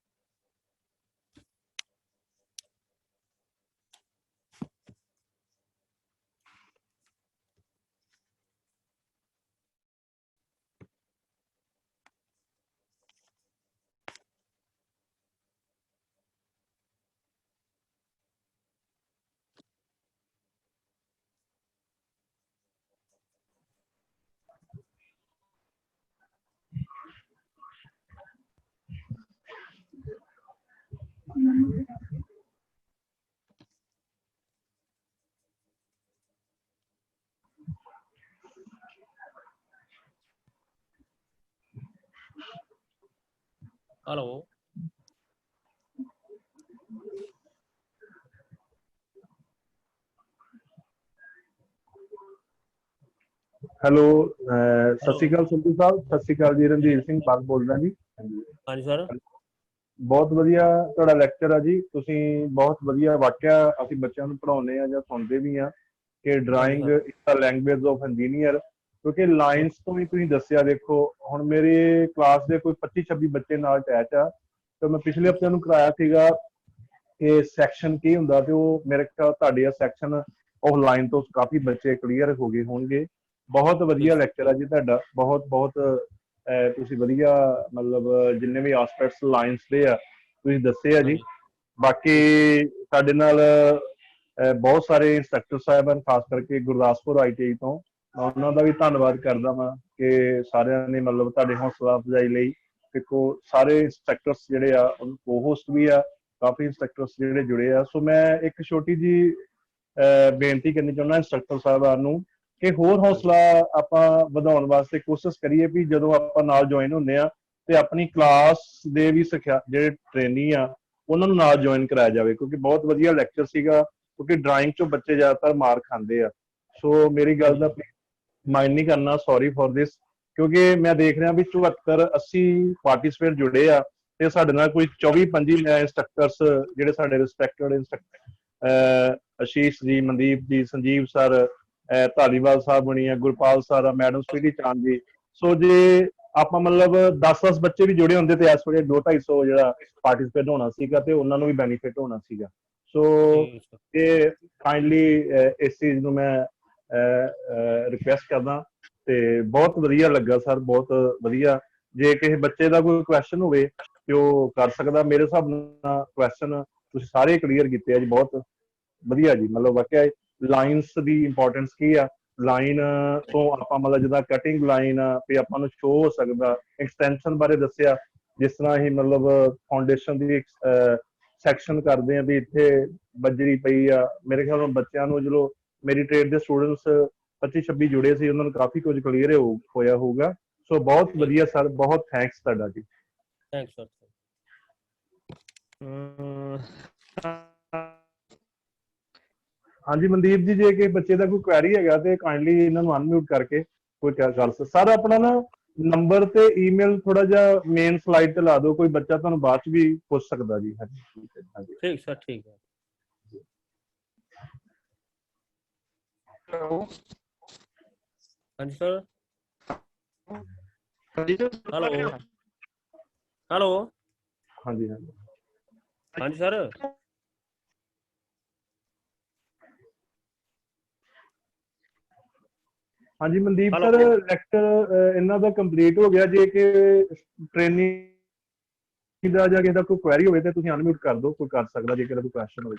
Hello hello सत श्री अकाल संधू साहब। सत श्री अकाल जी, रणधीर सिंह बाग बोल रहा जी। हाँ जी सर, बहुत वधिया तुहाडा लैक्चर है जी। तुसीं बहुत वधिया वाकिया असीं बच्चों नूं पढ़ाउने आ जां सुणदे भी आ कि drawing is the language of engineer. ਕਿਉਂਕਿ ਲਾਈਨਸ ਤੋਂ ਵੀ ਤੁਸੀਂ ਦੱਸਿਆ, ਦੇਖੋ ਹੁਣ ਮੇਰੇ ਕਲਾਸ ਦੇ ਕੋਈ 25-26 ਬੱਚੇ ਨਾਲ ਅਟੈਚ ਆ, ਤੇ ਮੈਂ ਪਿਛਲੇ ਹਫ਼ਤੇ ਨੂੰ ਕਰਾਇਆ ਸੀਗਾ ਕਿ ਸੈਕਸ਼ਨ ਕੀ ਹੁੰਦਾ, ਤੇ ਉਹ ਮੇਰੇ ਖਿਆਲ ਤੁਹਾਡੇ ਸੈਕਸ਼ਨ ਆਫ ਲਾਈਨ ਤੋਂ ਕਾਫੀ ਬੱਚੇ ਕਲੀਅਰ ਹੋ ਗਏ ਹੋਣਗੇ। ਬਹੁਤ ਵਧੀਆ ਲੈਕਚਰ ਆ ਜੀ ਤੁਹਾਡਾ, ਬਹੁਤ ਬਹੁਤ ਤੁਸੀਂ ਵਧੀਆ ਮਤਲਬ ਜਿੰਨੇ ਵੀ ਆਸਪੈਕਟਸ ਲਾਈਨਸ ਦੇ ਆ ਤੁਸੀਂ ਦੱਸੇ ਆ ਜੀ। ਬਾਕੀ ਸਾਡੇ ਨਾਲ ਬਹੁਤ ਸਾਰੇ ਇੰਸਟ੍ਰਕਟਰ ਸਾਹਿਬਾਨ, ਖਾਸ ਕਰਕੇ ਗੁਰਦਾਸਪੁਰ ITI ਤੋਂ, ਮੈਂ ਉਹਨਾਂ ਦਾ ਵੀ ਧੰਨਵਾਦ ਕਰਦਾ ਵਾਂ ਕਿ ਸਾਰਿਆਂ ਨੇ ਮਤਲਬ ਤੁਹਾਡੇ ਹੌਸਲਾ ਅਫਜ਼ਾਈ ਲਈ। ਦੇਖੋ ਸਾਰੇ ਇੰਸਟ੍ਰਕਟਰਸ ਜਿਹੜੇ ਆ ਕੋ ਹੋਸਟ ਵੀ ਆ, ਕਾਫੀ ਇੰਸਟ੍ਰਕਟਰਸ ਜਿਹੜੇ ਜੁੜੇ ਆ। ਸੋ ਮੈਂ ਇੱਕ ਛੋਟੀ ਜੀ ਬੇਨਤੀ ਕਰਨੀ ਚਾਹੁੰਦਾ ਇੰਸਟ੍ਰਕਟਰ ਸਾਹਿਬਾਨ ਨੂੰ ਕਿ ਹੋਰ ਹੌਸਲਾ ਆਪਾਂ ਵਧਾਉਣ ਵਾਸਤੇ ਕੋਸ਼ਿਸ਼ ਕਰੀਏ ਵੀ ਜਦੋਂ ਆਪਾਂ ਨਾਲ ਜੁਆਇਨ ਹੁੰਦੇ ਆ ਤੇ ਆਪਣੀ ਕਲਾਸ ਦੇ ਵੀ ਸਿੱਖਿਆ ਜਿਹੜੇ ਟ੍ਰੇਨੀ ਆ ਉਹਨਾਂ ਨੂੰ ਨਾਲ ਜੁਆਇਨ ਕਰਾਇਆ ਜਾਵੇ, ਕਿਉਂਕਿ ਬਹੁਤ ਵਧੀਆ ਲੈਕਚਰ ਸੀਗਾ। ਕਿਉਂਕਿ ਡਰਾਇੰਗ ਚੋਂ ਬੱਚੇ ਜ਼ਿਆਦਾਤਰ ਮਾਰ ਖਾਂਦੇ ਆ। ਸੋ ਮੇਰੀ ਗੱਲ ਦਾ ਮਾਈਂਡ ਨਹੀਂ ਕਰਨਾ, ਸੌਰੀ ਫॉर ਦਿਸ, ਕਿਉਂਕਿ ਮੈਂ ਦੇਖ ਰਿਹਾ ਵੀ 74-80 ਪਾਰਟੀਸਪੇਟ ਜੁੜੇ ਆ ਤੇ ਸਾਡੇ ਨਾਲ ਕੋਈ 24-25 ਇੰਸਟ੍ਰਕਟਰਸ ਜਿਹੜੇ ਸਾਡੇ ਰਿਸਪੈਕਟਡ ਇੰਸਟ੍ਰਕਟਰ ਆਸ਼ੀਸ਼ ਜੀ, ਮਨਦੀਪ ਜੀ, ਸੰਜੀਵ ਸਰ, ਧਾਲੀਵਾਲ ਸਾਹਿਬ ਬਣੀ ਆ, ਗੁਰਪਾਲ ਸਰ, ਮੈਡਮ ਸਵੀਟੀ ਚਾਂਦ ਜੀ। ਸੋ ਜੇ ਆਪਾਂ ਮਤਲਬ 10-10 ਬੱਚੇ ਵੀ ਜੁੜੇ ਹੁੰਦੇ ਤੇ ਇਸ ਵੇਲੇ 200-250 ਜਿਹੜਾ ਪਾਰਟੀਸਪੇਟ ਹੋਣਾ ਸੀਗਾ ਤੇ ਉਹਨਾਂ ਨੂੰ ਵੀ ਬੈਨੀਫਿਟ ਹੋਣਾ ਸੀਗਾ। ਸੋ ਇਹ ਕਾਈਂਡਲੀ ਇਸ ਚੀਜ਼ ਨੂੰ ਮੈਂ ਰਿਕੁਐਸਟ ਕਰਦਾ ਤੇ ਬਹੁਤ ਵਧੀਆ ਲੱਗਾ ਸਰ, ਬਹੁਤ ਵਧੀਆ। ਜੇ ਕਿਸੇ ਬੱਚੇ ਦਾ ਕੋਈ ਕੁਐਸਚਨ ਹੋਵੇ ਤੇ ਉਹ ਕਰ ਸਕਦਾ। ਮੇਰੇ ਹਿਸਾਬ ਨਾਲ ਕੁਐਸਚਨ ਤੁਸੀਂ ਸਾਰੇ ਕਲੀਅਰ ਕੀਤੇ ਆ ਜੀ, ਬਹੁਤ ਵਧੀਆ ਜੀ। ਮਤਲਬ ਵਾਕਿਆ ਲਾਈਨਸ ਦੀ ਇੰਪੋਰਟੈਂਸ ਕੀ ਆ, ਲਾਈਨ ਤੋਂ ਆਪਾਂ ਮਤਲਬ ਜਿੱਦਾਂ ਕਟਿੰਗ ਲਾਈਨ ਆ ਵੀ ਆਪਾਂ ਨੂੰ ਸ਼ੋ ਹੋ ਸਕਦਾ, ਐਕਸਟੈਂਸ਼ਨ ਬਾਰੇ ਦੱਸਿਆ, ਜਿਸ ਤਰ੍ਹਾਂ ਅਸੀਂ ਮਤਲਬ ਫਾਊਂਡੇਸ਼ਨ ਦੀ ਸੈਕਸ਼ਨ ਕਰਦੇ ਆ ਵੀ ਇੱਥੇ ਬੱਜਰੀ ਪਈ ਆ। ਮੇਰੇ ਖਿਆਲ ਨਾਲ ਬੱਚਿਆਂ ਨੂੰ ਜਦੋਂ ਮੇਰੀ ਟ੍ਰੇਡ ਦੇ ਸਟੂਡੈਂਟਸ 25-26 ਜੁੜੇ ਸੀ, ਉਹਨਾਂ ਨੂੰ ਕਾਫੀ ਕੁਝ ਕਲੀਅਰ ਹੋਇਆ ਹੋਊਗਾ। ਸੋ ਬਹੁਤ ਵਧੀਆ ਸਰ, ਬਹੁਤ ਥੈਂਕਸ ਤੁਹਾਡਾ ਜੀ। Thanks sir. ਹਾਂਜੀ ਮਨਦੀਪ ਜੀ, ਜੇ ਕਿਸੇ ਬੱਚੇ ਦਾ ਕੋਈ ਕੁਐਰੀ ਹੈਗਾ ਤੇ ਕਾਈਂਡਲੀ ਇਹਨਾਂ ਨੂੰ ਅਨਮਿਊਟ ਕਰਕੇ ਕੋਈ ਗੱਲ ਸਰ ਆਪਣਾ ਨਾ ਨੰਬਰ ਤੇ ਈਮੇਲ ਥੋੜਾ ਜਿਹਾ ਮੇਨ ਸਲਾਈਡ ਤੇ ਲਾ ਦਿਓ, ਕੋਈ ਬੱਚਾ ਤੁਹਾਨੂੰ ਬਾਅਦ ਚ ਵੀ ਪੁੱਛ ਸਕਦਾ ਜੀ। ਹਾਂਜੀ ਠੀਕ ਸਰ, ਠੀਕ ਹੈ। ਹੈਲੋ, ਹਾਂਜੀ ਸਰ। ਹਾਂਜੀ ਸਰ। ਹੈਲੋ ਹੈਲੋ, ਹਾਂਜੀ ਹਾਂਜੀ ਹਾਂਜੀ ਸਰ। ਹਾਂਜੀ ਮਨਦੀਪ ਹੈਲੋ ਸਰ, ਲੈਕਚਰ ਇਹਨਾਂ ਦਾ ਕੰਪਲੀਟ ਹੋ ਗਿਆ। ਜੇ ਕਿ ਟ੍ਰੇਨਿੰਗ ਦਾ ਜਾਂ ਕਿਸੇ ਦਾ ਕੋਈ ਕੁਐਰੀ ਹੋਵੇ ਤੇ ਤੁਸੀਂ ਅਨਮਿਊਟ ਕਰ ਦਿਓ, ਕੋਈ ਕਰ ਸਕਦਾ ਜੇ ਕਿਸੇ ਦਾ ਕੋਈ ਕੁਐਸਚਨ ਹੋਵੇ।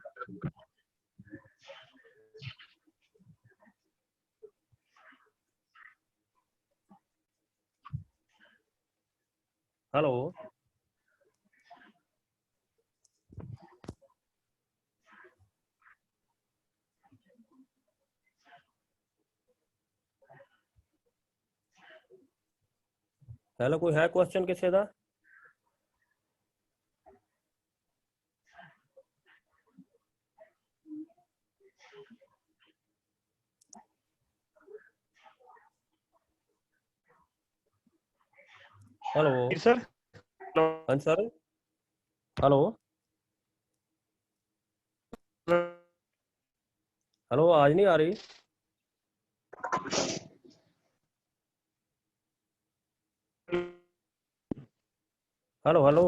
ਹੈਲੋ ਹੈਲੋ, ਕੋਈ ਹੈ ਕੁਐਸਚਨ ਕਿਸੇ ਦਾ? Hello sir. ਹਾਂਜੀ ਸਰ। ਹੈਲੋ ਹੈਲੋ, ਆਵਾਜ਼ ਨਹੀਂ ਆ ਰਹੀ। Hello hello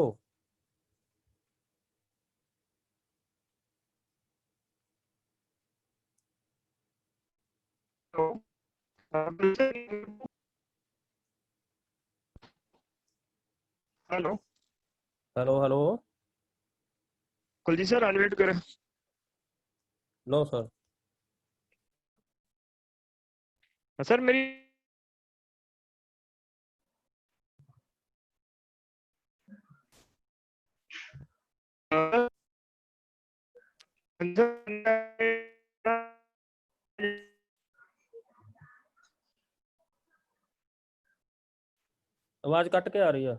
hello hello hello. Kuljeet sir unmute करें। No sir. सर मेरी आवाज कट के आ रही है।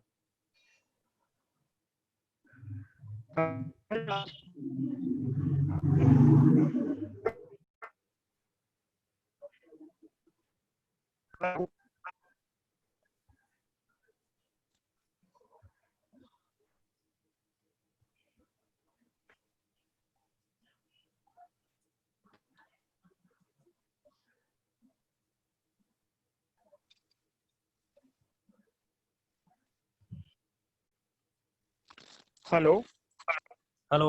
हेलो हेलो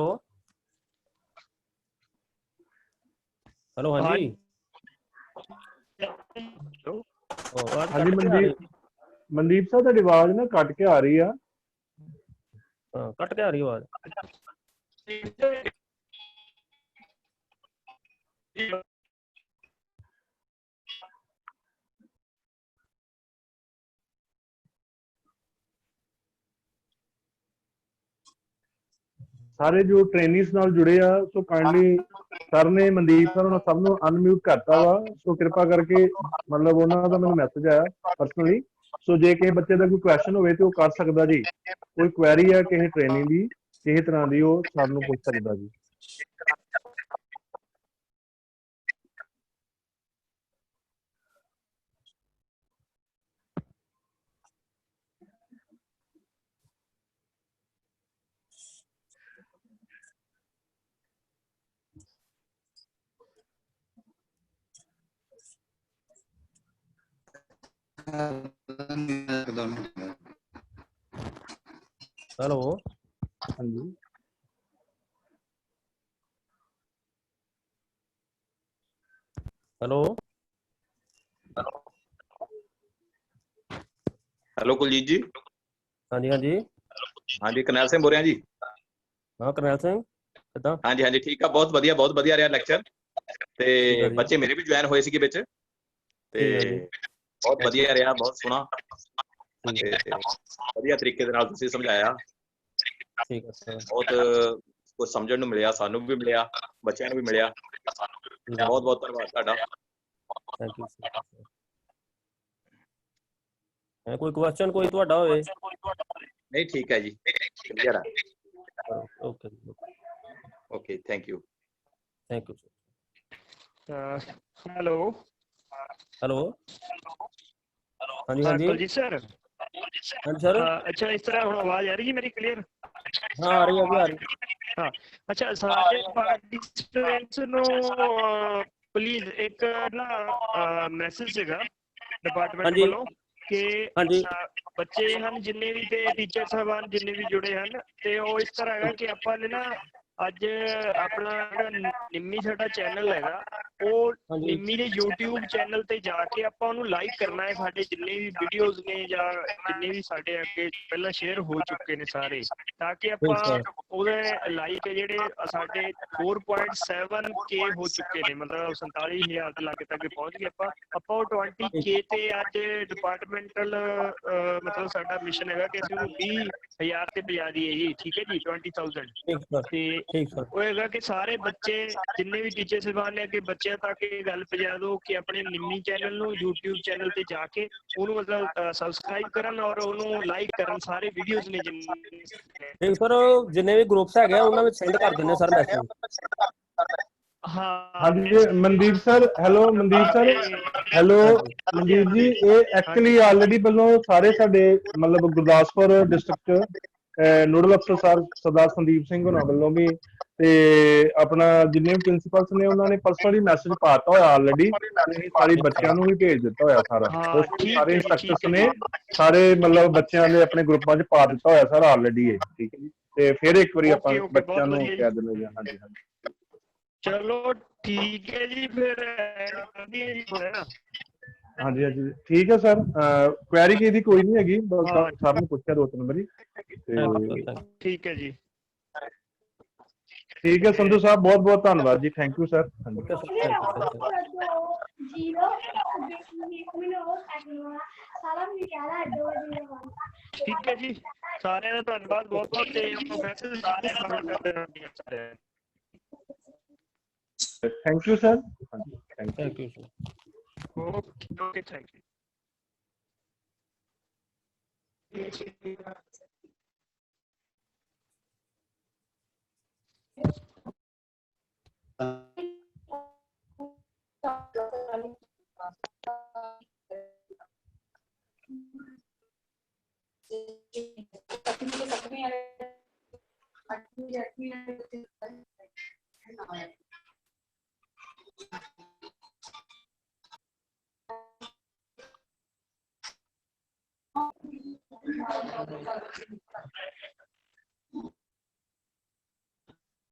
हेलो हाँ हाँ जी। हेलो आवाज हाँ जी कट के आ रही। ਮਨਦੀਪ ਸਾਹਿਬ ਤੁਹਾਡੀ ਆਵਾਜ਼ ਨਾ ਕੱਟ ਕੇ ਆ ਰਹੀ ਆ। हाँ कट के आ रही आवाज। ਸਾਰੇ ਜੋ ਟ੍ਰੇਨਿੰਗਸ ਨਾਲ ਜੁੜੇ ਆ ਸੋ ਕਾਈਂਡਲੀ ਸਰ ਨੇ ਮਨਦੀਪ ਸਰ ਉਹਨਾਂ ਸਭ ਨੂੰ ਅਨਮਿਊਟ ਕਰਤਾ ਵਾ, ਸੋ ਕਿਰਪਾ ਕਰਕੇ ਮਤਲਬ ਉਹਨਾਂ ਦਾ ਮੈਨੂੰ ਮੈਸੇਜ ਆਇਆ ਪਰਸਨਲੀ। ਸੋ ਜੇ ਕਿਸੇ ਬੱਚੇ ਦਾ ਕੋਈ ਕੁਐਸਚਨ ਹੋਵੇ ਤੇ ਉਹ ਕਰ ਸਕਦਾ ਜੀ। ਕੋਈ ਕੁਐਰੀ ਹੈ ਕਿਸੇ ਟ੍ਰੇਨਿੰਗ ਦੀ ਕਿਸੇ ਤਰ੍ਹਾਂ ਦੀ, ਉਹ ਸਰ ਨੂੰ ਪੁੱਛ ਸਕਦਾ ਜੀ। हेलो ਹਾਂਜੀ हेलो हेलो कुलजीत जी। हाँ जी हाँ जी। हाँ जी करनैल सिंह बोल रहे हैं जी। हाँ करनैल सिंह किदा। हाँ जी ठीक है, बहुत ਵਧੀਆ ਰਿਹਾ ਲੈਕਚਰ ਤੇ ठीक है जी ਬੱਚੇ ਮੇਰੇ ਵੀ ਜੁਆਇਨ ਹੋਏ ਸੀਗੇ ਵਿੱਚ ਤੇ ठीक है जी ਬਹੁਤ ਵਧੀਆ ਰਿਹਾ, ਬਹੁਤ ਸੋਹਣਾ ठीक ਤੇ है ਵਧੀਆ ਤਰੀਕੇ ਦੇ ਨਾਲ ਤੁਸੀਂ ਸਮਝਾਇਆ। ठीक है सर ਬਹੁਤ ਕੁਝ ਸਮਝਣ ਨੂੰ ਮਿਲਿਆ, ਸਾਨੂੰ ਵੀ ਮਿਲਿਆ, ਬੱਚਿਆਂ ਨੂੰ ਵੀ ਮਿਲਿਆ। ठीक है ਬਹੁਤ ਬਹੁਤ ਧੰਨਵਾਦ ਤੁਹਾਡਾ। Thank you sir. है कोई क्वेश्चन कोई ਤੁਹਾਡਾ ਹੋਵੇ। ਨਹੀਂ ਠੀਕ ਹੈ ਜੀ, ਕਲੀਅਰ ਹੈ। Okay okay thank you. Thank you sir. Hello hello हाँ जी हाँ हाँ जी कुलजीत सर। हाँ जी सर। हाँ अच्छा, इस तरह हुण आवाज आ रही है मेरी क्लियर? हाँ आ रही है अभी आ रही है। हाँ अच्छा, सारे पार्टिसिपेंट्स नो प्लीज एक ना मैसेज ਸੀਗਾ हाँ ਡਿਪਾਰਟਮੈਂਟ जी ਵੱਲੋਂ ਕਿ हाँ जी ਬੱਚੇ ਹਨ ਜਿੰਨੇ ਵੀ ਤੇ ਟੀਚਰ ਸਾਹਿਬਾਨ ਜਿੰਨੇ ਵੀ ਜੁੜੇ ਹਨ, ਤੇ ਉਹ ਇਸ ਤਰ੍ਹਾਂ ਹੈਗਾ ਕਿ ਆਪਾਂ ਨੇ ਨਾ ਅੱਜ ਆਪਣਾ ਜਿਹੜਾ ਨਿੰਮੀ ਸਾਡਾ ਚੈਨਲ ਹੈਗਾ, ਉਹ हाँ जी ਨਿੰਮੀ ਦੇ YouTube ਚੈਨਲ ਤੇ ਜਾ ਕੇ ਆਪਾਂ ਉਹਨੂੰ ਲਾਈਕ ਕਰਨਾ ਹੈ। ਸਾਡੇ ਜਿੰਨੇ ਵੀ ਵੀਡੀਓਜ਼ ਨੇ ਜਾਂ ਜਿੰਨੇ ਵੀ ਸਾਡੇ ਅੱਗੇ ਪਹਿਲਾਂ ਸ਼ੇਅਰ ਹੋ ਚੁੱਕੇ ਨੇ ਸਾਰੇ, ਤਾਂ ਕਿ ठीक ਆਪਾਂ सर ਉਹਦੇ ਲਾਈਕ ਜਿਹੜੇ ਸਾਡੇ 4.7K ਹੋ ਚੁੱਕੇ ਨੇ, ਮਤਲਬ 47,000 ਦੇ ਲਾਗੇ ਤੱਕ ਪਹੁੰਚ ਗਏ ਆਪਾਂ ਉਹ 20K ਤੇ ਅੱਜ ਡਿਪਾਰਟਮੈਂਟਲ ਮਤਲਬ ਸਾਡਾ ਮਿਸ਼ਨ ਹੈਗਾ ਕਿ ਅਸੀਂ ਉਹਨੂੰ 20,000 ਤੇ ਪਹੁੰਚਾ ਦਈਏ ਜੀ। ਠੀਕ ਹੈ ਜੀ 20,000 ठीक सर ਤੇ ठीक सर ਉਹ ਹੈਗਾ ਕਿ ਸਾਰੇ ਬੱਚੇ ਜਿੰਨੇ ਵੀ ਟੀਚਰ ਸਾਹਿਬਾਨ ਨੇ ਅੱਗੇ ਬੱਚਿਆਂ ਤੱਕ ਇਹ ਗੱਲ ਪਹੁੰਚਾ ਦਿਓ ਕਿ ਆਪਣੇ ਨਿੰਮੀ ਚੈਨਲ ਨੂੰ YouTube ਚੈਨਲ ਤੇ ਜਾ ਕੇ ਉਹਨੂੰ ਮਤਲਬ ਸਬਸਕ੍ਰਾਈਬ ਕਰਨ ਔਰ ਉਹਨੂੰ ਲਾਈਕ ਕਰਨ, ਸਾਰੇ ਵੀਡੀਓਜ਼ ਨੇ ਜਿੰਨੇ। ठीक सर ਜਿੰਨੇ ਵੀ ਗਰੁੱਪਸ ਹੈਗੇ ਆ ਉਹਨਾਂ ਵਿੱਚ ਸੈਂਡ ਕਰ ਦਿੰਦੇ ਸਰ ਮੈਸੇਜ। ਹਾਂ ਹਾਂਜੀ Mandeep sir, hello Mandeep sir, hello ਹਾਂਜੀ ਮਨਦੀਪ ਜੀ। ਹਾਂਜੀ ਇਹ ਐਕਚੁਅਲੀ ਆਲਰੇਡੀ ਵੱਲੋਂ ਸਾਰੇ ਸਾਡੇ ਮਤਲਬ ਗੁਰਦਾਸਪੁਰ ਡਿਸਟ੍ਰਿਕਟ ਨੋਡਲ ਅਫਸਰ ਸਰ ਸਰਦਾਰ ਸੰਦੀਪ ਸਿੰਘ ਹੋਣਾ ਵੱਲੋਂ ਵੀ ਤੇ ਆਪਣਾ ਜਿੰਨੇ ਵੀ ਪ੍ਰਿੰਸੀਪਲਸ ਨੇ ਉਹਨਾਂ ਨੇ ਪਰਸਨਲੀ ਮੈਸੇਜ ਪਾਤਾ ਹੋਇਆ ਆਲਰੇਡੀ, ਤੇ ਅਸੀਂ ਸਾਰੇ ਬੱਚਿਆਂ ਨੂੰ ਵੀ ਭੇਜ ਦਿੱਤਾ ਹੋਇਆ ਸਾਰਾ। ਹਾਂ ਉਸ ਠੀਕ ਸਾਰੇ ਹੈ ਜੀ, ਠੀਕ ਇੰਸਟਰਕਟਰਸ ਹੈ ਨੇ ਜੀ। ਸਾਰੇ ਮਤਲਬ ਬੱਚਿਆਂ ਦੇ ਆਪਣੇ ਗਰੁੱਪਾਂ 'ਚ ਪਾ ਦਿੱਤਾ ਹੋਇਆ ਸਰ ਆਲਰੇਡੀ ਇਹ। ਠੀਕ ਹੈ ਜੀ, ਤੇ ਫਿਰ ਇੱਕ ਵਾਰੀ ਆਪਾਂ ਓਕੇ ਓਕੇ, ਬੱਚਿਆਂ ਬਹੁਤ ਨੂੰ ਵਧੀਆ ਜੀ। ਕਹਿ ਦਿੰਦੇ ਜੀ। ਹਾਂਜੀ ਹਾਂਜੀ ਚਲੋ ਠੀਕ ਹੈ ਜੀ, ਫਿਰ ਕਰਦੀ ਹੈ ਜੀ ਥੋੜਾ ਨਾ। ਹਾਂਜੀ ਹਾਂਜੀ ਠੀਕ ਹੈ ਸਰ। ਕੁਐਰੀ ਕਿਹਦੀ ਕੋਈ ਨਹੀਂ ਹੈਗੀ, ਹਾਂ ਸਰ ਨੂੰ ਪੁੱਛਿਆ 2-3 ਵਾਰੀ ਥੈਂਕ ਯੂ ਤੇ ਸਰ ਥੈਂਕ ਠੀਕ ਹੈ ਜੀ। ਠੀਕ ਹੈ ਸੰਧੂ ਸਾਹਿਬ, ਬਹੁਤ ਬਹੁਤ ਧੰਨਵਾਦ ਜੀ। Thank you sir. ਹਾਂਜੀ okay sir thank you sir. ਠੀਕ ਹੈ ਜੀ, ਸਾਰਿਆਂ ਦਾ ਧੰਨਵਾਦ ਬਹੁਤ ਬਹੁਤ, ਤੇ ਮੈਸੇਜ ਜ਼ਰੂਰ ਕਰ ਦੇਣਾ ਸਾਰਿਆਂ ਥੈਂਕ ਯੂ ਸਰ। ਹਾਂਜੀ thank you. Thank you sir. ਨੂੰ। Okay okay, thank you.